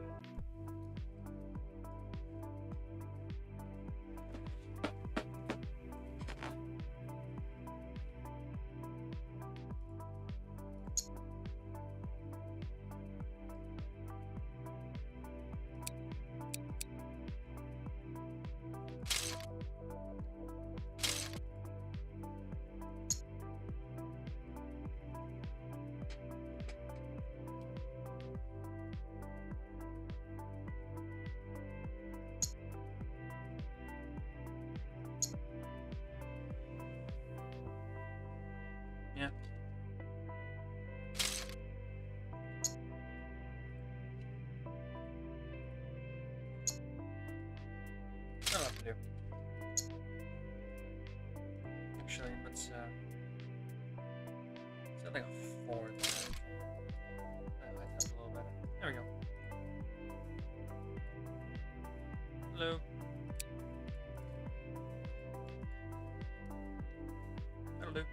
Yeah. Not a lot to do. Actually, let's set like a 4 there. That might help a little better. There we go. Hello. That'll do.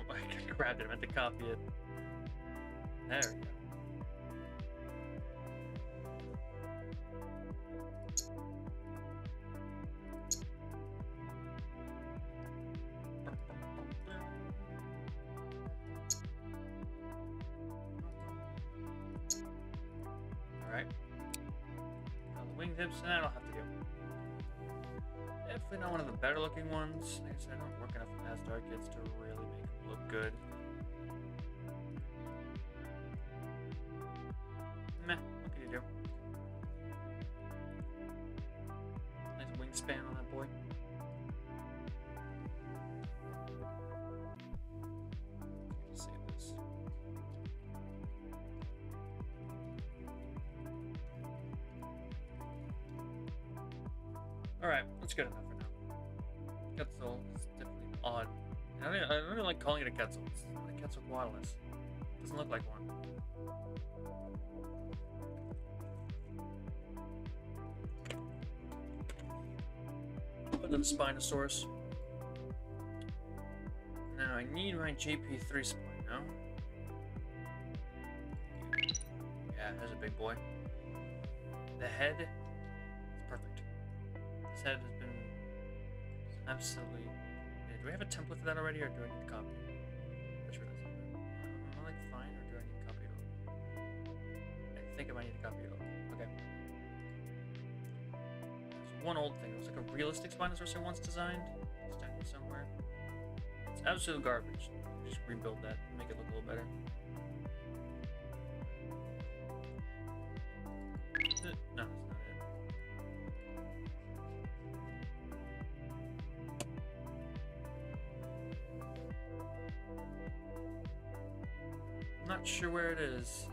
I grabbed it, I meant to copy it. There we go. Alright. Now the wingtips, and that'll have to do. Definitely not one of the better looking ones. Like I said, I don't work enough with Asdark kids to really make them look good. Meh, what can you do? Nice wingspan on that boy. Save this. Alright, that's good enough for now. Quetzal is definitely odd. I don't even like calling it a Quetzal. It's like Quetzalcoatlus. It doesn't look like one. Another Spinosaurus. Now I need my JP3 spine, no? Yeah, there's a big boy. The head is perfect. This head has been absolutely... Do we have a template for that already, or do I need to copy it? I'm sure that's something. Am I like fine, or do I need to copy it all? I think I might need to copy it all. Okay. There's one old thing. It was like a realistic Spinosaurus I once designed. It's down here somewhere. It's absolute garbage. Just rebuild that, make it look a little better. Is it? No, that's not it. I'm not sure where it is.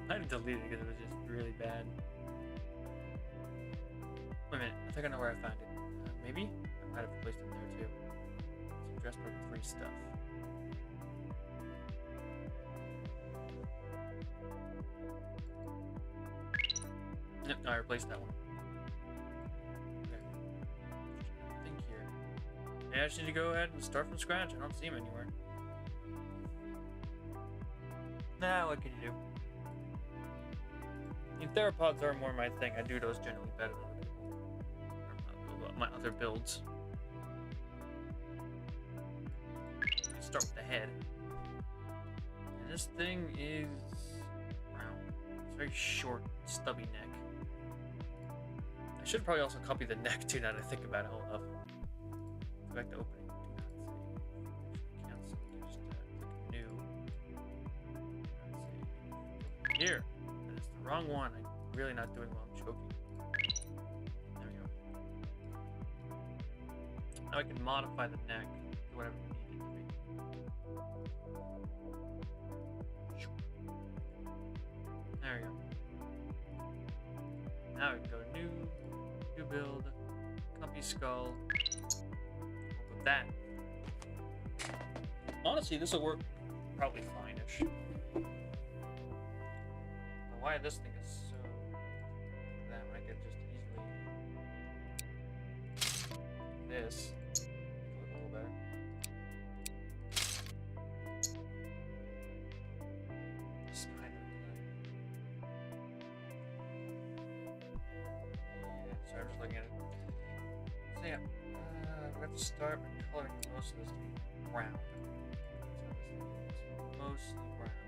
I had to delete it because it was just really bad. Wait a minute, I think I know where I found it. Maybe? I might have placed it there too. Some Jurassic World 3 stuff. Yep, no, I replaced that one. Okay. I think here. Yeah, I just need to go ahead and start from scratch. I don't see him anywhere. Nah, what can you do? I mean, theropods are more my thing. I do those generally better than other people. Or my other builds. Let's start with the head. And this thing is round. It's very short, stubby neck. I should probably also copy the neck too now that I think about it. Hold up. Go back to opening. Do not save. Cancel. Just click new. Here. That is the wrong one. I'm really not doing well. I'm choking. There we go. Now I can modify the neck to whatever we need it to be. There we go. Now we can go new build, copy skull. We'll put that. Honestly, this will work probably fine-ish. Why this thing is so that I could just easily this look a little better. Spider. Yeah, sorry, I'm just looking at it. So yeah, we have to start by coloring most of this to be brown. Mostly brown.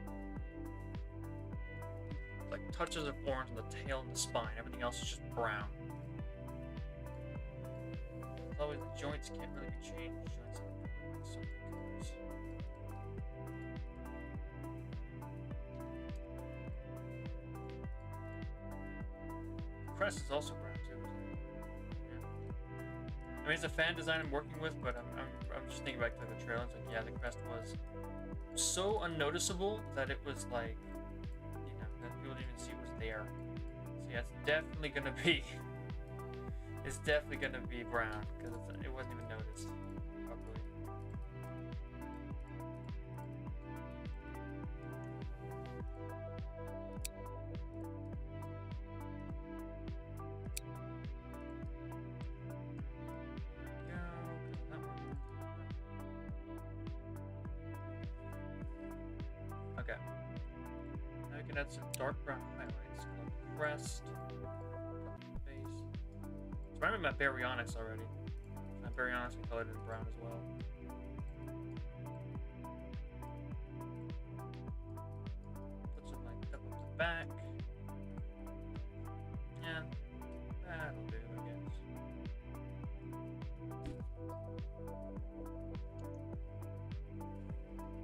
Like touches of orange on the tail and the spine. Everything else is just brown. As always, the joints can't really be changed. Joints are like so many colors. The crest is also brown too, isn't it? Yeah. I mean, it's a fan design I'm working with, but I'm just thinking back to the trailer. It's like, yeah, the crest was so unnoticeable that it was like, people didn't even see it was there. So yeah, it's definitely gonna be brown because it wasn't even noticed properly. Okay. Now we can add some dark brown highlights. Color the crest, color the face. So I remember my baryonyx already. My baryonyx I colored it in brown as well. Put some like up the back. Yeah, that'll do, I guess.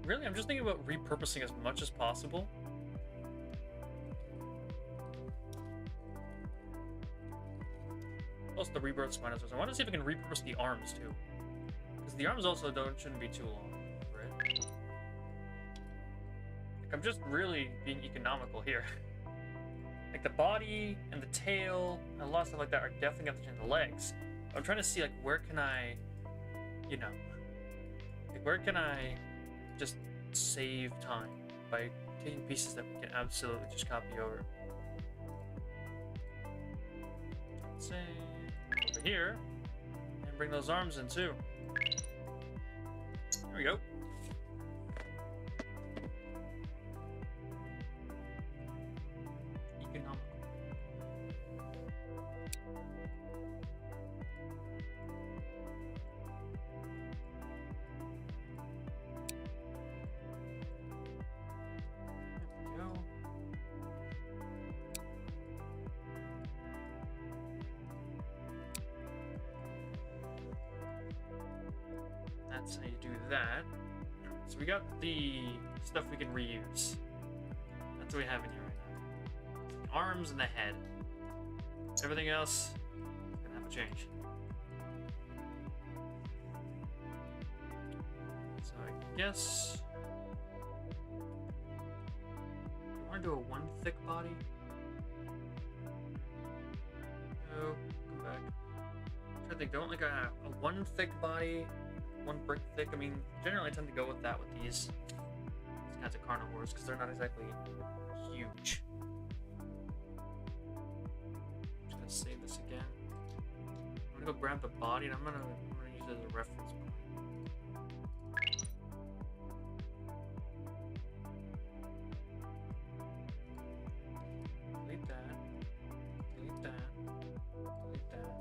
Really, I'm just thinking about repurposing as much as possible. Also, the rebirth Spinosaurus. I want to see if I can repurpose the arms too, because the arms also shouldn't be too long, right? Like, I'm just really being economical here. Like the body and the tail and a lot of stuff like that are definitely gonna change. The legs, I'm trying to see, like, where can I, you know, like, where can I just save time by taking pieces that we can absolutely just copy over. Let's say over here, and bring those arms in too. There we go. Economical. That's how you do that. So we got the stuff we can reuse. That's what we have in here right now. The arms and the head. Everything else is gonna have to change. So I guess I want to do a one thick body. No, come back. I'm trying to think. Don't like a one thick body. One brick thick. I mean, generally I tend to go with that with these kinds of carnivores because they're not exactly huge. I'm just gonna save this again. I'm gonna go grab the body and I'm gonna use it as a reference point. Delete that. Delete that. Delete that.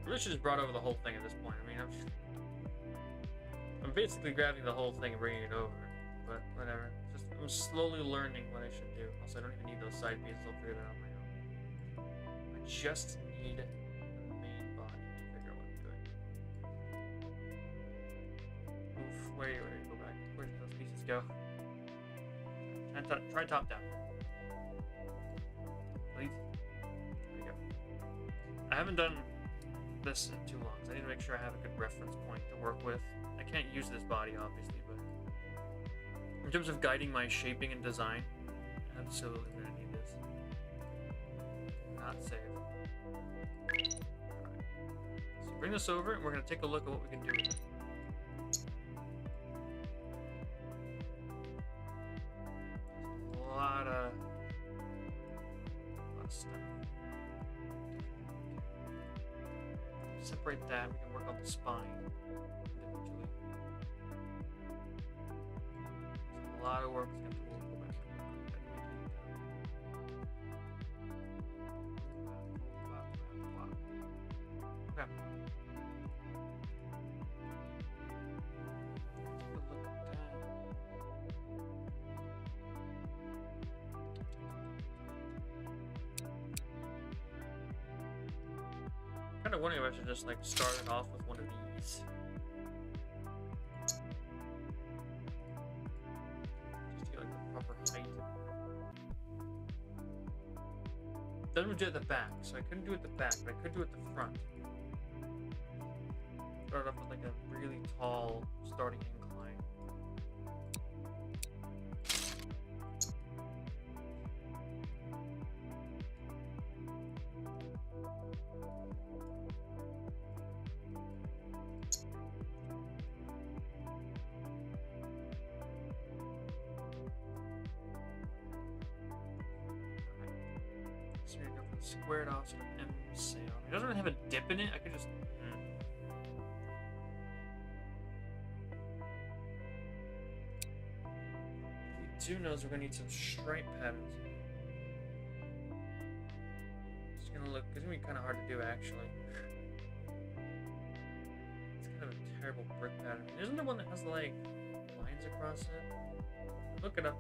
Rich just brought over the whole thing at this point. I mean, I'm basically grabbing the whole thing and bringing it over, but whatever. I'm slowly learning what I should do. Also, I don't even need those side pieces. I'll figure that out on my own. I just need the main body to figure out what I'm doing. Oof, wait, go back. Where did those pieces go? Try top down. Please. There we go. I haven't done this in too long, so I need to make sure I have a good reference point to work with. I can't use this body, obviously, but in terms of guiding my shaping and design, absolutely gonna need this. Not save. Alright. So bring this over, and we're gonna take a look at what we can do with it. A lot of stuff. Separate that, we can work on the spine individually. It's a lot of work. It's going to go back. Okay. Take a look at that. I'm kind of wondering if I should just like start it off with one of these. Just to get like the proper height. Doesn't do it at the back, so I couldn't do it at the back, but I could do it at the front. Start off with like a really tall starting incline. So we're gonna go for the squared off sort of M sail. It doesn't really have a dip in it. I could just. We do know we're gonna need some stripe patterns. It's gonna look. It's gonna be kind of hard to do actually. It's kind of a terrible brick pattern. Isn't there one that has like lines across it? Look it up.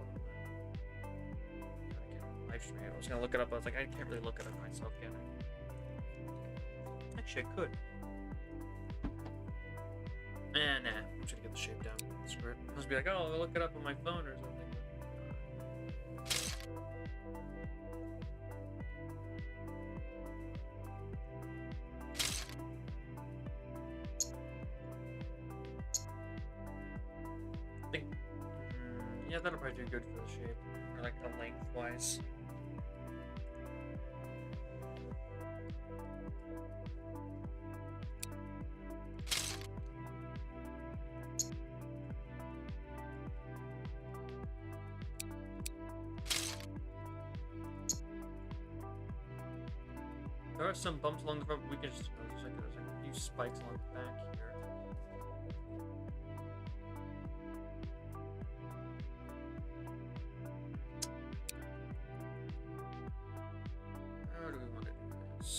I was gonna look it up. I was like, I can't really look it up myself, can I? Actually, I could. Nah, I'm just gonna get the shape down. Screw it. I was be like, oh, I'll look it up on my phone or something. Yeah, that'll probably do good for the shape, or like the lengthwise. There are some bumps along the front, but we can just, there's like a few spikes along the back here. How do we want to do this?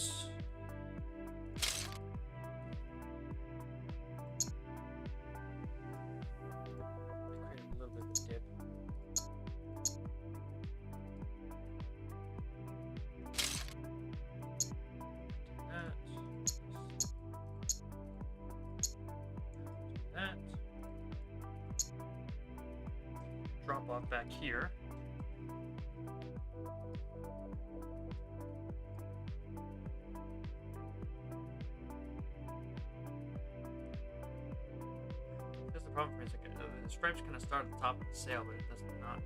Create a little bit of a dip. That. Drop off back here. That's the problem for me. Is like, the stripes kind of start at the top of the sail, but it does not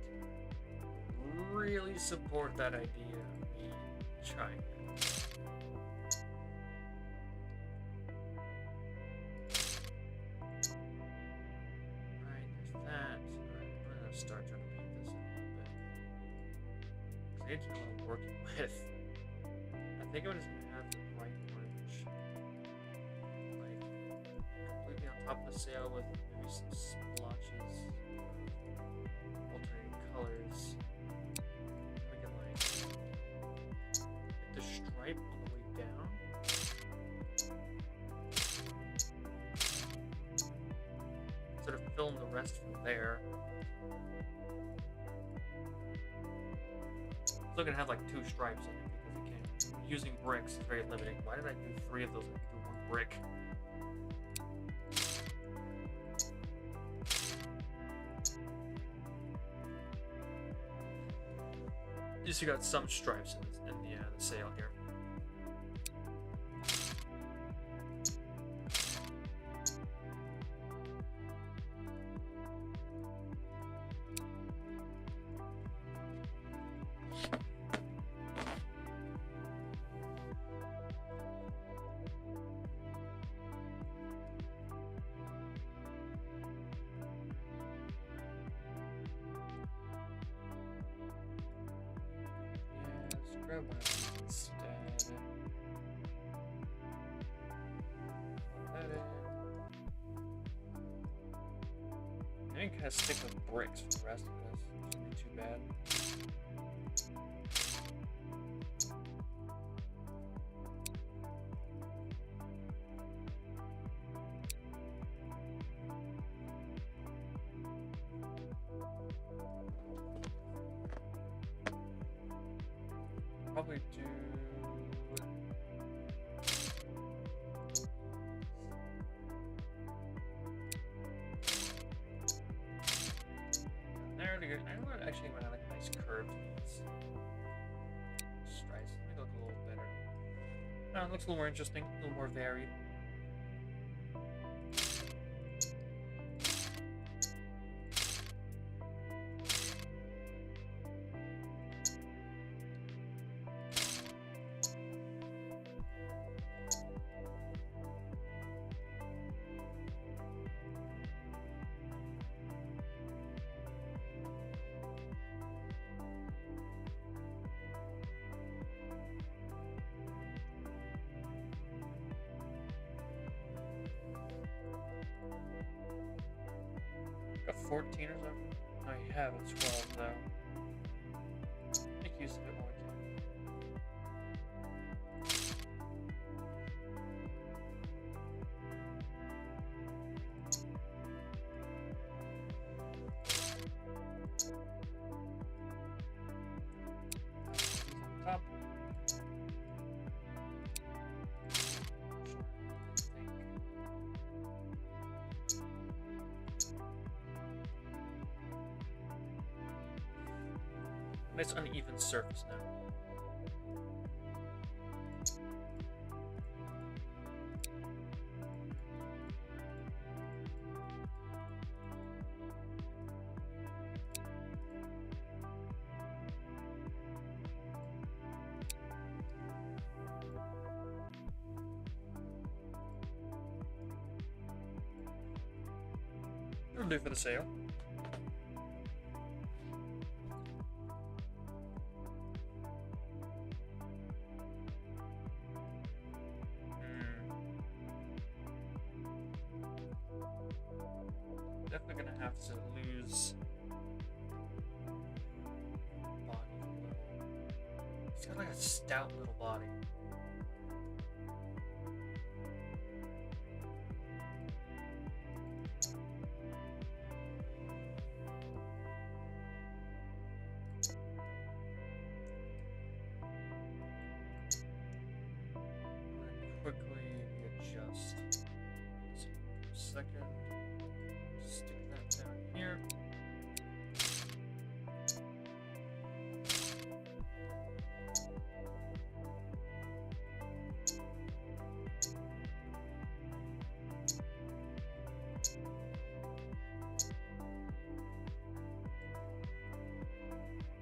really support that idea of me trying it. Start trying to paint this in a little bit. Because I need to know what I'm working with. I think I'm just gonna have the white orange, like completely on top of the sail with maybe some splotches, alternating colors. We can like hit the stripe on the way down. Sort of fill in the rest from there. Still gonna have like 2 stripes in it because it can't. Using bricks is very limiting. Why did I do 3 of those? I could do 1 brick. At least you got some stripes in the sail here. Grab one of these instead. Put that in. I think I kind of stick with bricks for the rest of this. Shouldn't be too bad. Probably do. There we go. I want actually want to like a nice curve to these stripes. Make it look a little better. It looks a little more interesting, a little more varied. Got 14 or something? No, you have it 12 though. Make use of it while we can. Top. Nice uneven surface now. It'll do for the sale. Definitely gonna have to lose body a little. He's got like a stout little body. Quickly adjust. Let's see, for a second. Stick that down here.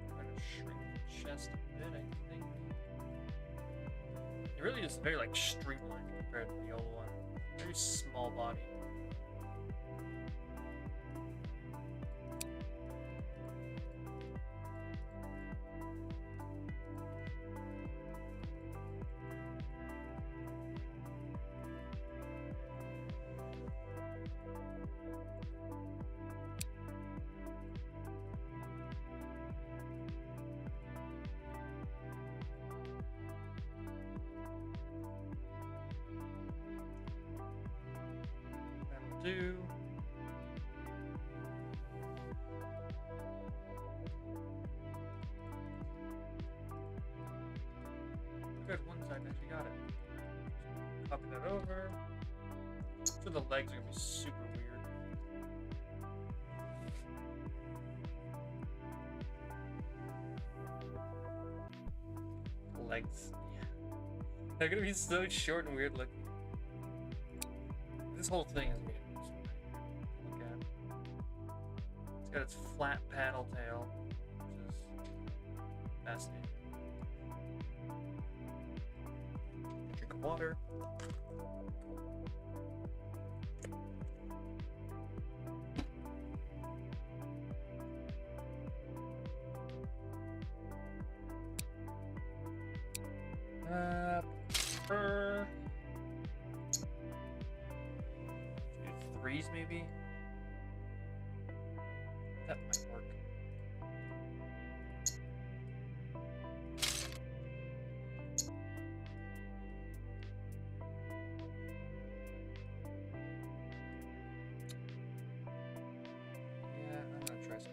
Try to shrink the chest a bit, I think. It really is very like streamlined compared to the old one. Very small body. That'll do. Good, one side actually got it. Copy that over. I'm sure the legs are gonna be super weird. Legs, yeah. They're gonna be so short and weird looking. This whole thing is weird. Look at it. It's got its flat paddle tail, which is fascinating. Drink of water. Threes maybe? That might work. Yeah, I'm gonna try some.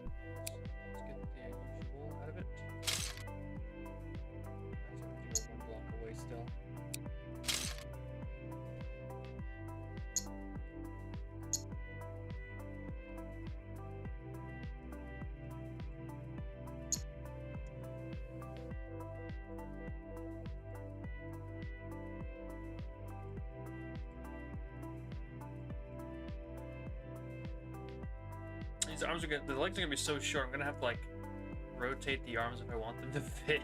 Let's get the usual out of it. I have to go one block away still. These arms are gonna, the legs are gonna be so short, I'm gonna have to like rotate the arms if I want them to fit.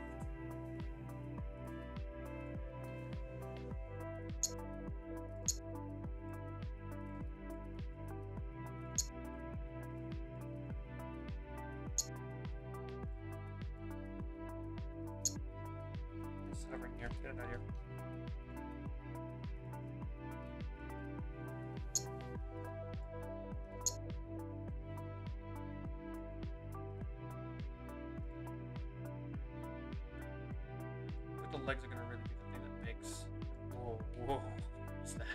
Just hovering here, get it out of here. The legs are gonna really be the thing that makes. Whoa, what's that?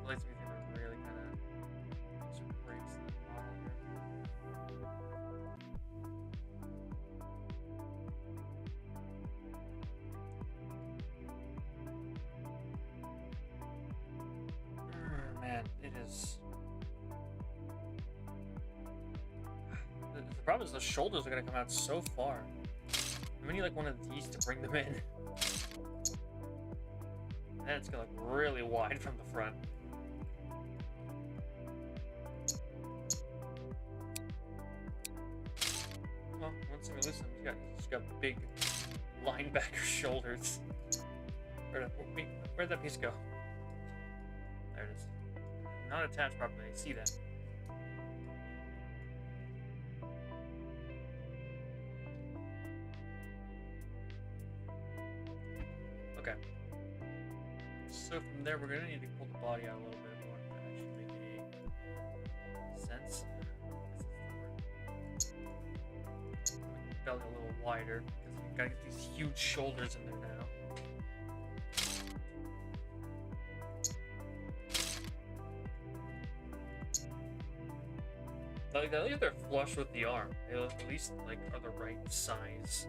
The legs are gonna be the thing that really kind of makes or breaks the model here. Man, it is. The problem is the shoulders are gonna come out so far. I'm gonna need like one of these to bring them in. And it's gonna look really wide from the front. Well, once I loosen him, he's got big linebacker shoulders. Where'd that piece go? There it is. Not attached properly, I see that. wider because you gotta get these huge shoulders in there now. Like, at least they're flush with the arm. They at least like are the right size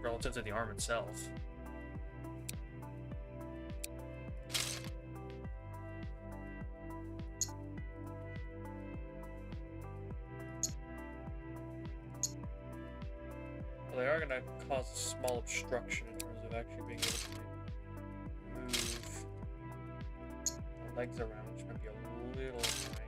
relative to the arm itself. Well, they are going to cause a small obstruction in terms of actually being able to move the legs around, which might be a little annoying.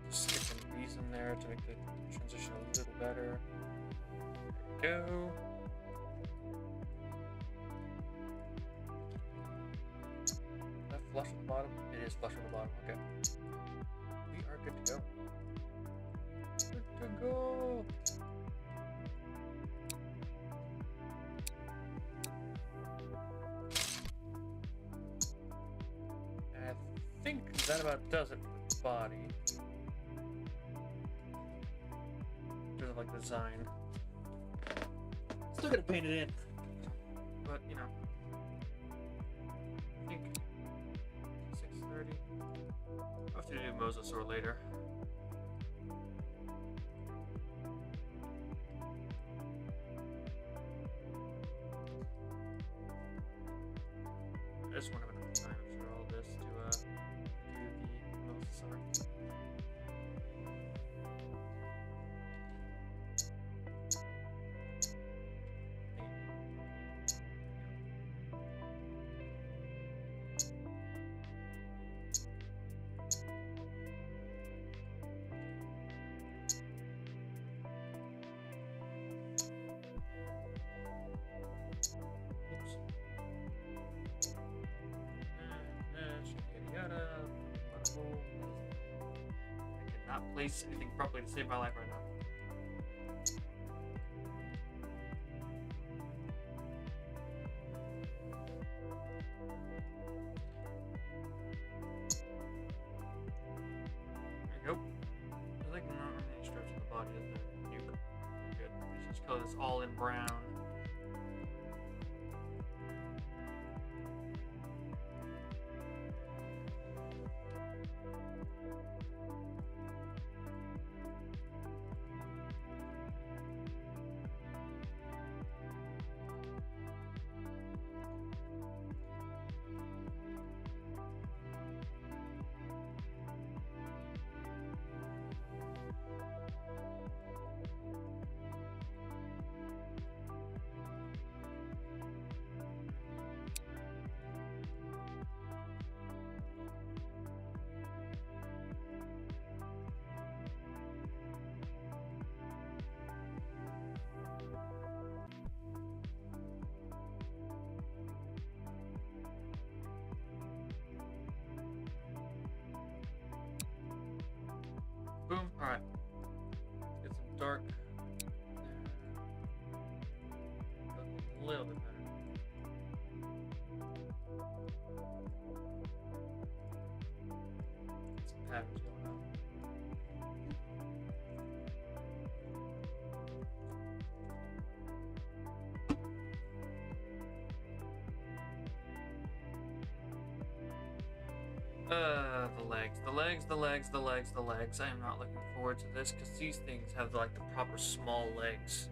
Sticking these in there to make the transition a little better. There we go. Is that flush with the bottom? It is flush with the bottom, okay. We are good to go. Good to go! I think that about does it for the body. Like design. Still gotta paint it in. But you know. I think 6:30. I'll have to do Mosasaur later. I just want to have enough time for all this to do the Mosasaur. I cannot place anything properly to save my life right now. There we go. There's like not many strips in the body, is there? Good. Let's just color this all in brown. Boom. Alright. Get some dark. A little bit better. Get some patterns going on. The legs. I am not looking forward to this because these things have like the proper small legs.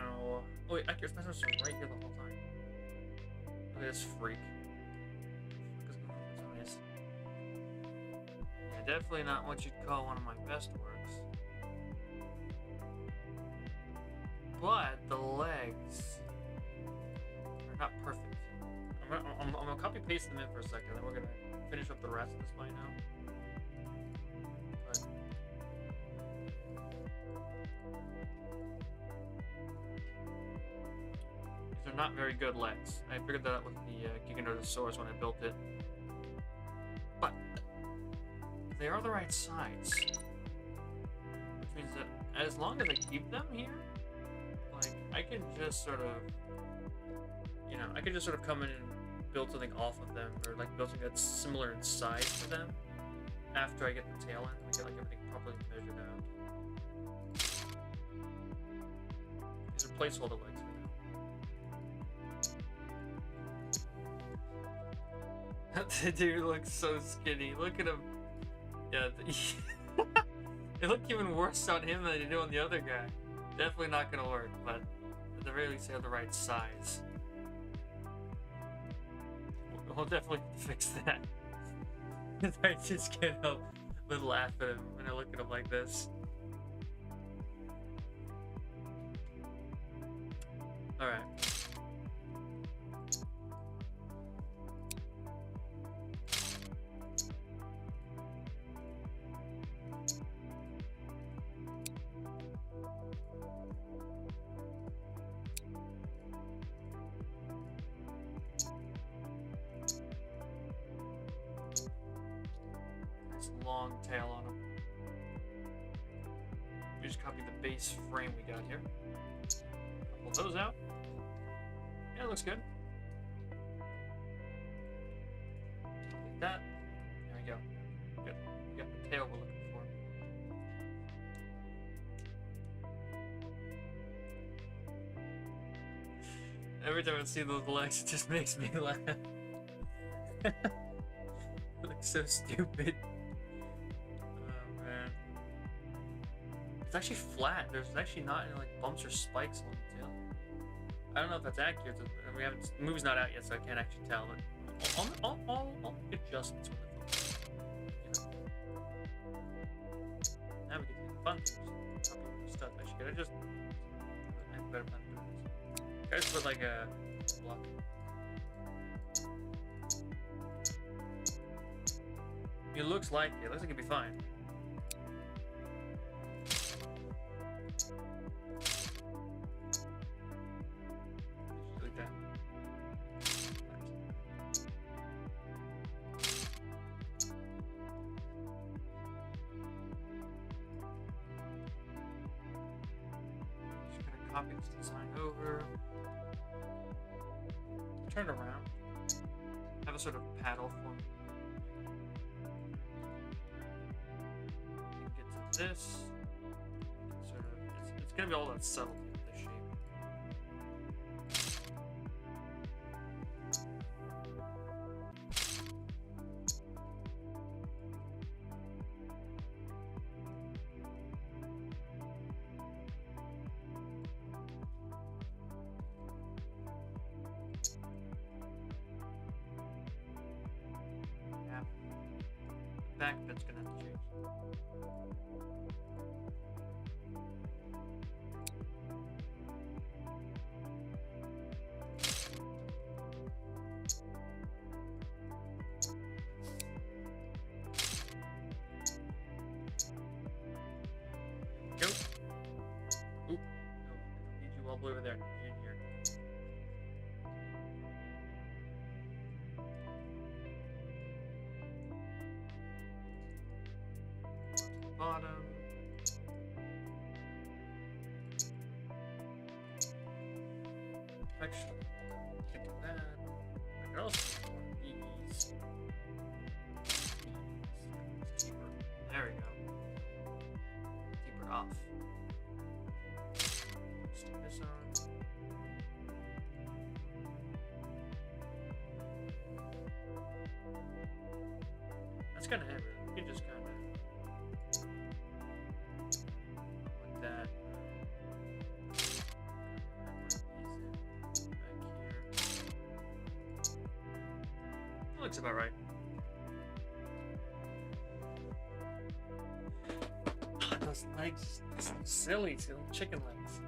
Oh, wait, actually, Spinosaurus was right here the whole time. Look at this freak. Yeah, definitely not what you'd call one of my best works. But the legs are not perfect. I'm gonna copy paste them in for a second, then we're gonna finish up the rest of this by now. But these are not very good legs. I figured that out with the Titanosaurus when I built it. But they are the right size, which means that as long as I keep them here, like I can just sort of, you know, I can just sort of come in and build something off of them, or like build something that's similar in size to them after I get the tail in. I get like everything properly measured out. These are placeholder legs for now. The dude looks so skinny. Look at him. Yeah, they look even worse on him than they do on the other guy. Definitely not gonna work, but at the very least they have the right size. We'll definitely fix that. I just can't help but laugh at him when I look at him like this. Alright. Long tail on them. We just copy the base frame we got here. Pull those out. Yeah, it looks good. Like that. There we go. Good. We got the tail we're looking for. Every time I see those legs, it just makes me laugh. It looks so stupid. It's actually flat. There's actually not any like bumps or spikes on the tail. I don't know if that's accurate. We haven't. The movie's not out yet, so I can't actually tell. But I'll make adjustments with it. You know. Now we get to the fun things. Stuff. Actually, could I just? I have a better plan to do this. Guys, put like a block. It looks like it'd be fine. Copy this design over, turn around, have a sort of paddle form. Get to this, sort of, it's gonna be all that subtlety of this shape. Back bit's gonna have to change. Go. Oop. No, need you all the way over there. In here. Bottom. Actually, can't do that. I can also do one of these. Keep her. There we go. Keep her off. Stick this on. That's kind of heavy. You can just kind of. Looks about right. Those legs, so silly, little chicken legs.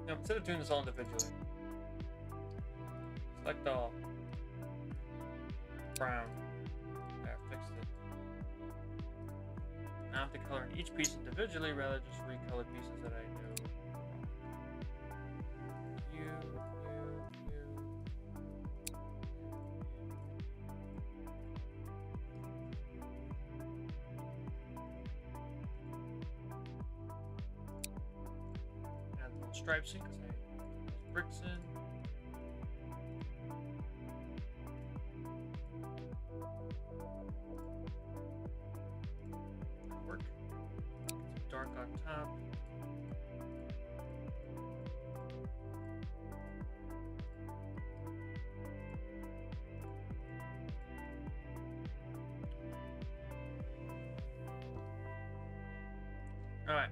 Now, instead of doing this all individually, select all. Brown. There, fixed it. Now I have to color in each piece individually rather than just recolor pieces that I know. You. stripes in because I put those bricks in. That'll work. Get some dark on top. Alright,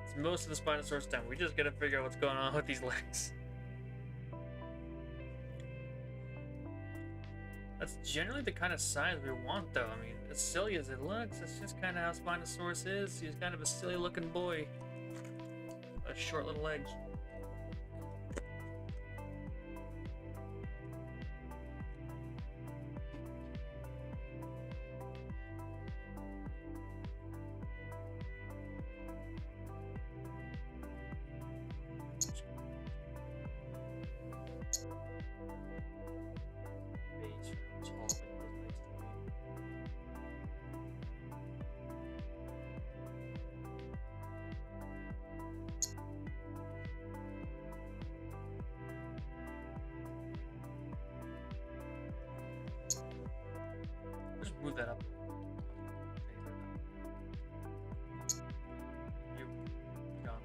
so most of the Spinosaurus done. We just gotta figure out what's going on with these legs. That's generally the kind of size we want, though. I mean, as silly as it looks, that's just kind of how Spinosaurus is. He's kind of a silly looking boy. A short little legs. Just move that up. You gone.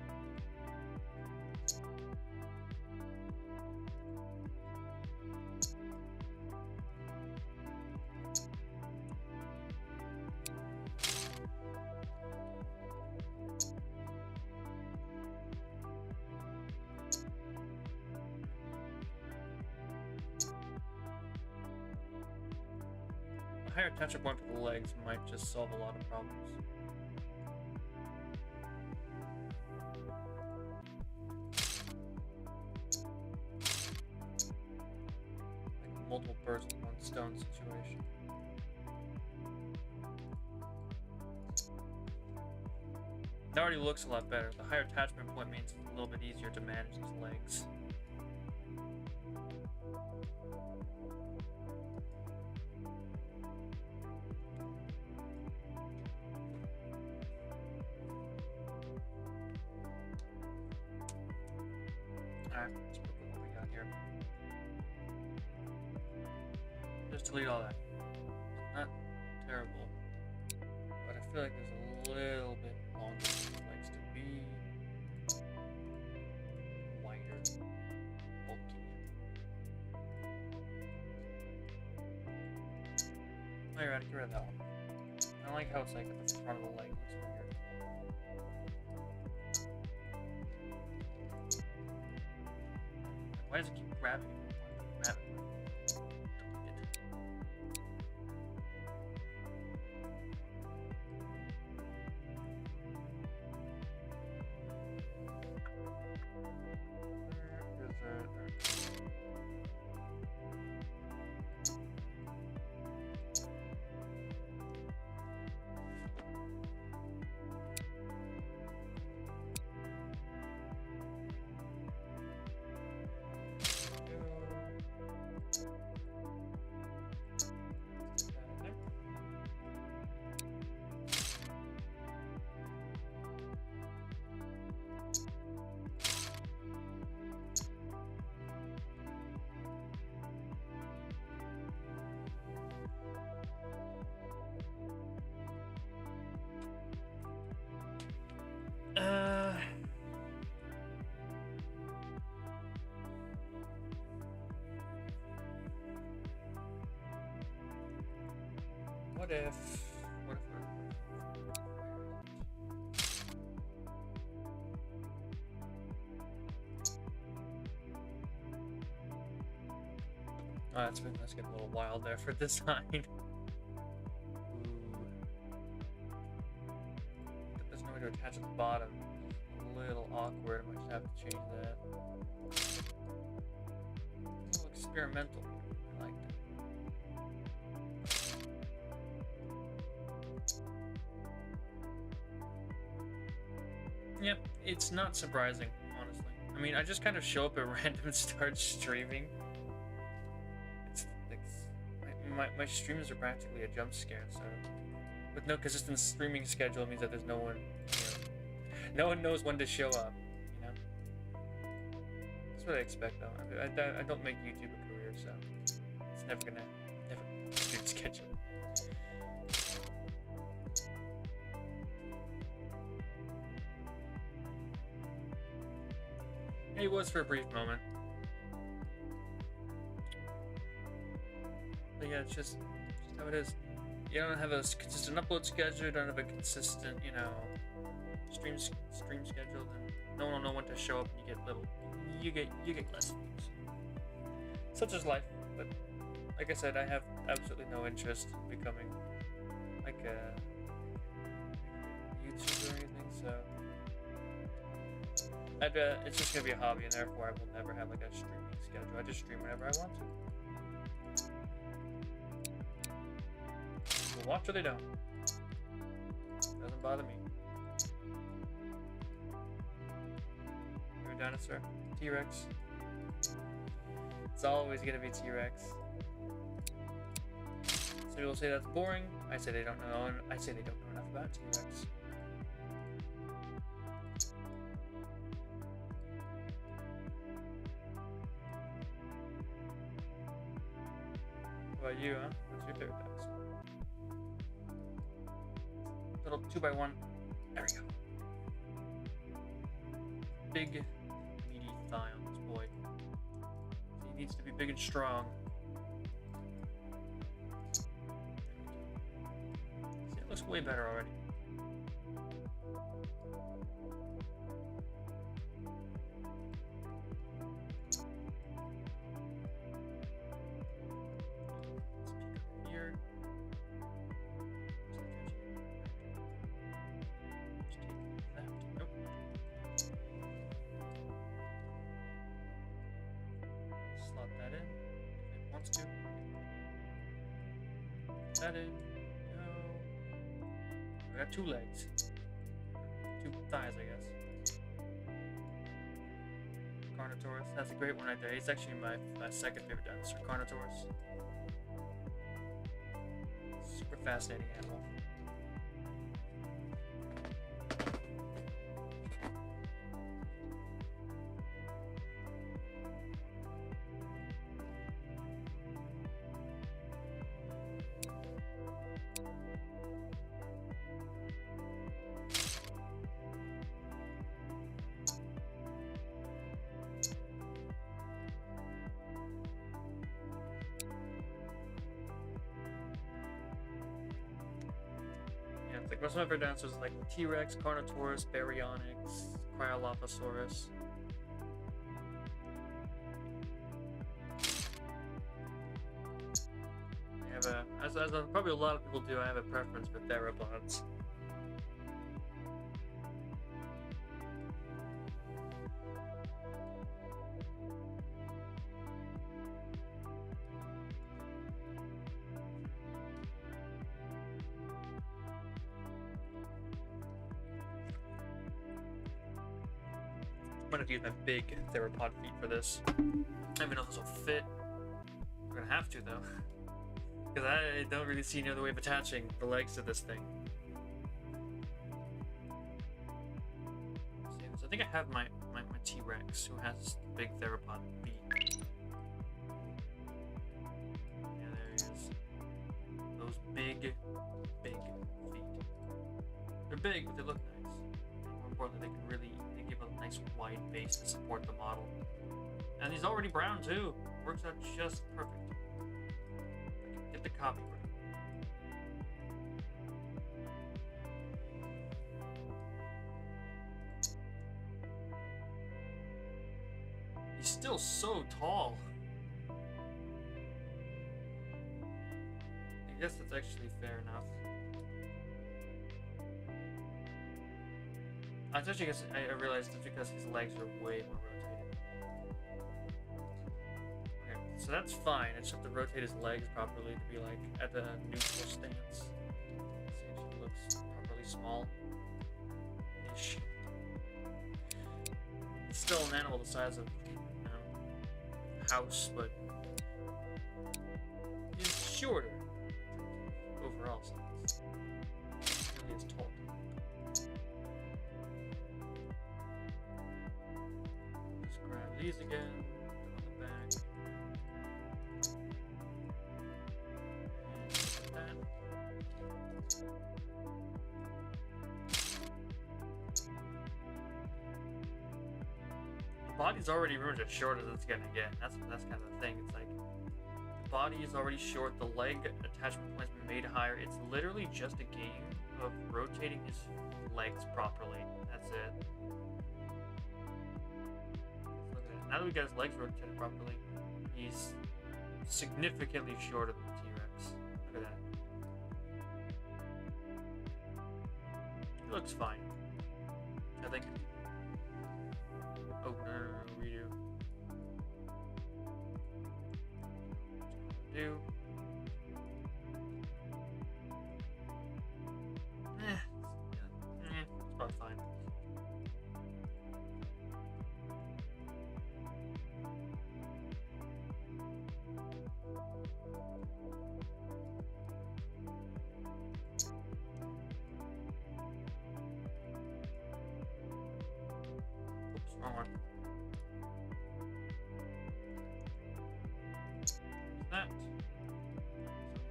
A higher touch point for the legs might just solve a lot of problems. Like multiple birds with one stone situation. It already looks a lot better. The higher attachment point means it's a little bit easier to manage these legs. Alright, let's look at what we got here. Just delete all that. Not terrible. But I feel like there's a little bit longer than it likes to be. Wider. Bulky. Oh, you're right, get rid of that one. I don't like how it's like at the front of the leg. It looks weird. Why does it keep grabbing it? Grab it. What if oh, that's getting a little wild there for design. Ooh. There's no way to attach at the bottom. A little awkward. I might just have to change that. A little experimental. I like that. Yep, it's not surprising, honestly. I mean, I just kind of show up at random and start streaming. My streams are practically a jump scare, so with no consistent streaming schedule, it means that there's no one, no one knows when to show up, what I expect though. I don't make YouTube a career, so it's never gonna schedule. It was for a brief moment. But yeah, it's just how it is. You don't have a consistent upload schedule, you don't have a consistent, you know, stream schedule, then no one will know when to show up, and you get less views. Such is life. But like I said, I have absolutely no interest in becoming like a YouTuber or anything, so it's just gonna be a hobby, and therefore I will never have like a streaming schedule. I just stream whenever I want to. People watch or they don't. Doesn't bother me. You're a dinosaur? T-Rex? It's always gonna be T-Rex. Some people say that's boring. I say they don't know. I say they don't know enough about T-Rex. What about you, huh? What's your favorite dinosaur? Little 2x1. There we go. Big, meaty thigh on this boy. He needs to be big and strong. See, it looks way better already. That in. No. I got 2 legs. 2 thighs, I guess. Carnotaurus. That's a great one right there. He's actually my second favorite dinosaur. Carnotaurus. Super fascinating animal. Like most of my favorite dinosaurs are like T-Rex, Carnotaurus, Baryonyx, Cryolophosaurus. I have as probably a lot of people do, I have a preference for theropods. I'm gonna use my big theropod feet for this. I don't even know if this will fit. We're gonna have to though, because I don't really see any other way of attaching the legs to this thing. So I think I have my T-Rex, who has the big theropod feet. Yeah, there he is. Those big feet. They're big, but they look nice. More importantly, they give a nice wide base to support the model. And he's already brown too. Works out just perfect. Get the copy brown. He's still so tall. I guess that's actually fair enough. Especially because I realized it's because his legs are way more rotated. Okay, so that's fine. I just have to rotate his legs properly to be like at the neutral stance. See if he looks properly small-ish. It's still an animal the size of, you know, a house, but he's shorter overall size. Really is tall. these again. On the back. And that. The body's already pretty much as short as it's gonna get. That's kind of the thing. It's like the body is already short. The leg attachment point's been made higher. It's literally just a game of rotating his legs properly. That's it. Look at that. Now that we got his legs rotated properly, he's significantly shorter than the T-Rex. Look at that. He looks fine, I think. Oh, no, redo. Do. It's probably fine. Oops, wrong one. That.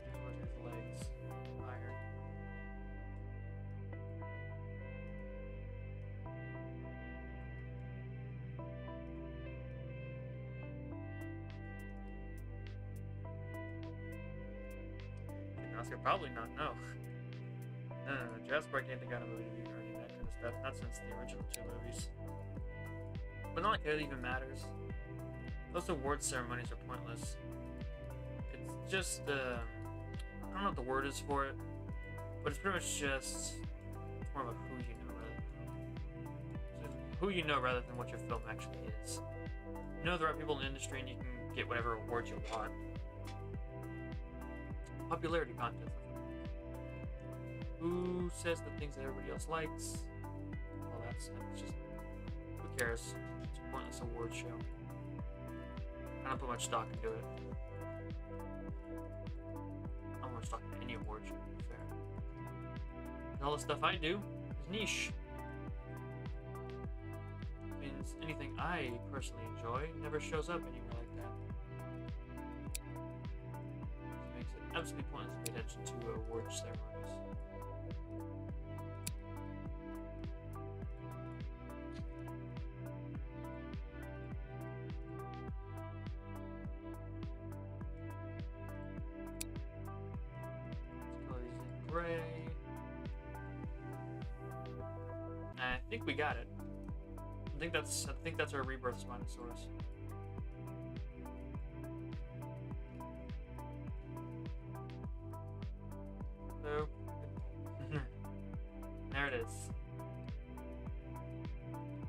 So here's his legs higher. Oscar probably not know. No, Jurassic World ain't the kind of movie to be learning that kind of stuff. Not since the original 2 movies. But not like it even matters. Those award ceremonies are pointless. It's just, I don't know what the word is for it, but it's pretty much just more of a who you know rather than what your film actually is. You know there are people in the industry and you can get whatever awards you want. Popularity contest. Who says the things that everybody else likes? Well, that's just, who cares? It's a pointless award show. I don't put much stock into it. I don't much stock into any award show, to be fair. And all the stuff I do is niche. Means anything I personally enjoy never shows up anywhere like that. It makes it absolutely pointless to pay attention to award ceremonies. Gray. I think we got it. I think that's our rebirth Spinosaurus. So there it is.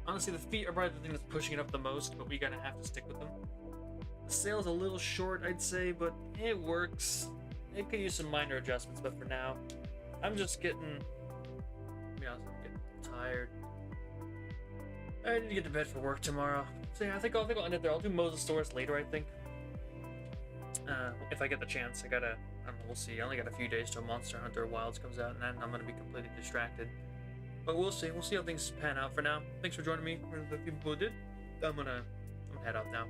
Honestly, the feet are probably the thing that's pushing it up the most, but we're gonna have to stick with them. The sail's a little short, I'd say, but it works. It could use some minor adjustments, but for now, I'm just getting, to be honest, I'm getting tired. I need to get to bed for work tomorrow. So yeah, I think I'll end it there. I'll do Mosasaurus later, I think. If I get the chance. I don't know, we'll see. I only got a few days till Monster Hunter Wilds comes out, and then I'm gonna be completely distracted. But we'll see. We'll see how things pan out for now. Thanks for joining me. For the people who did, I'm gonna head out now.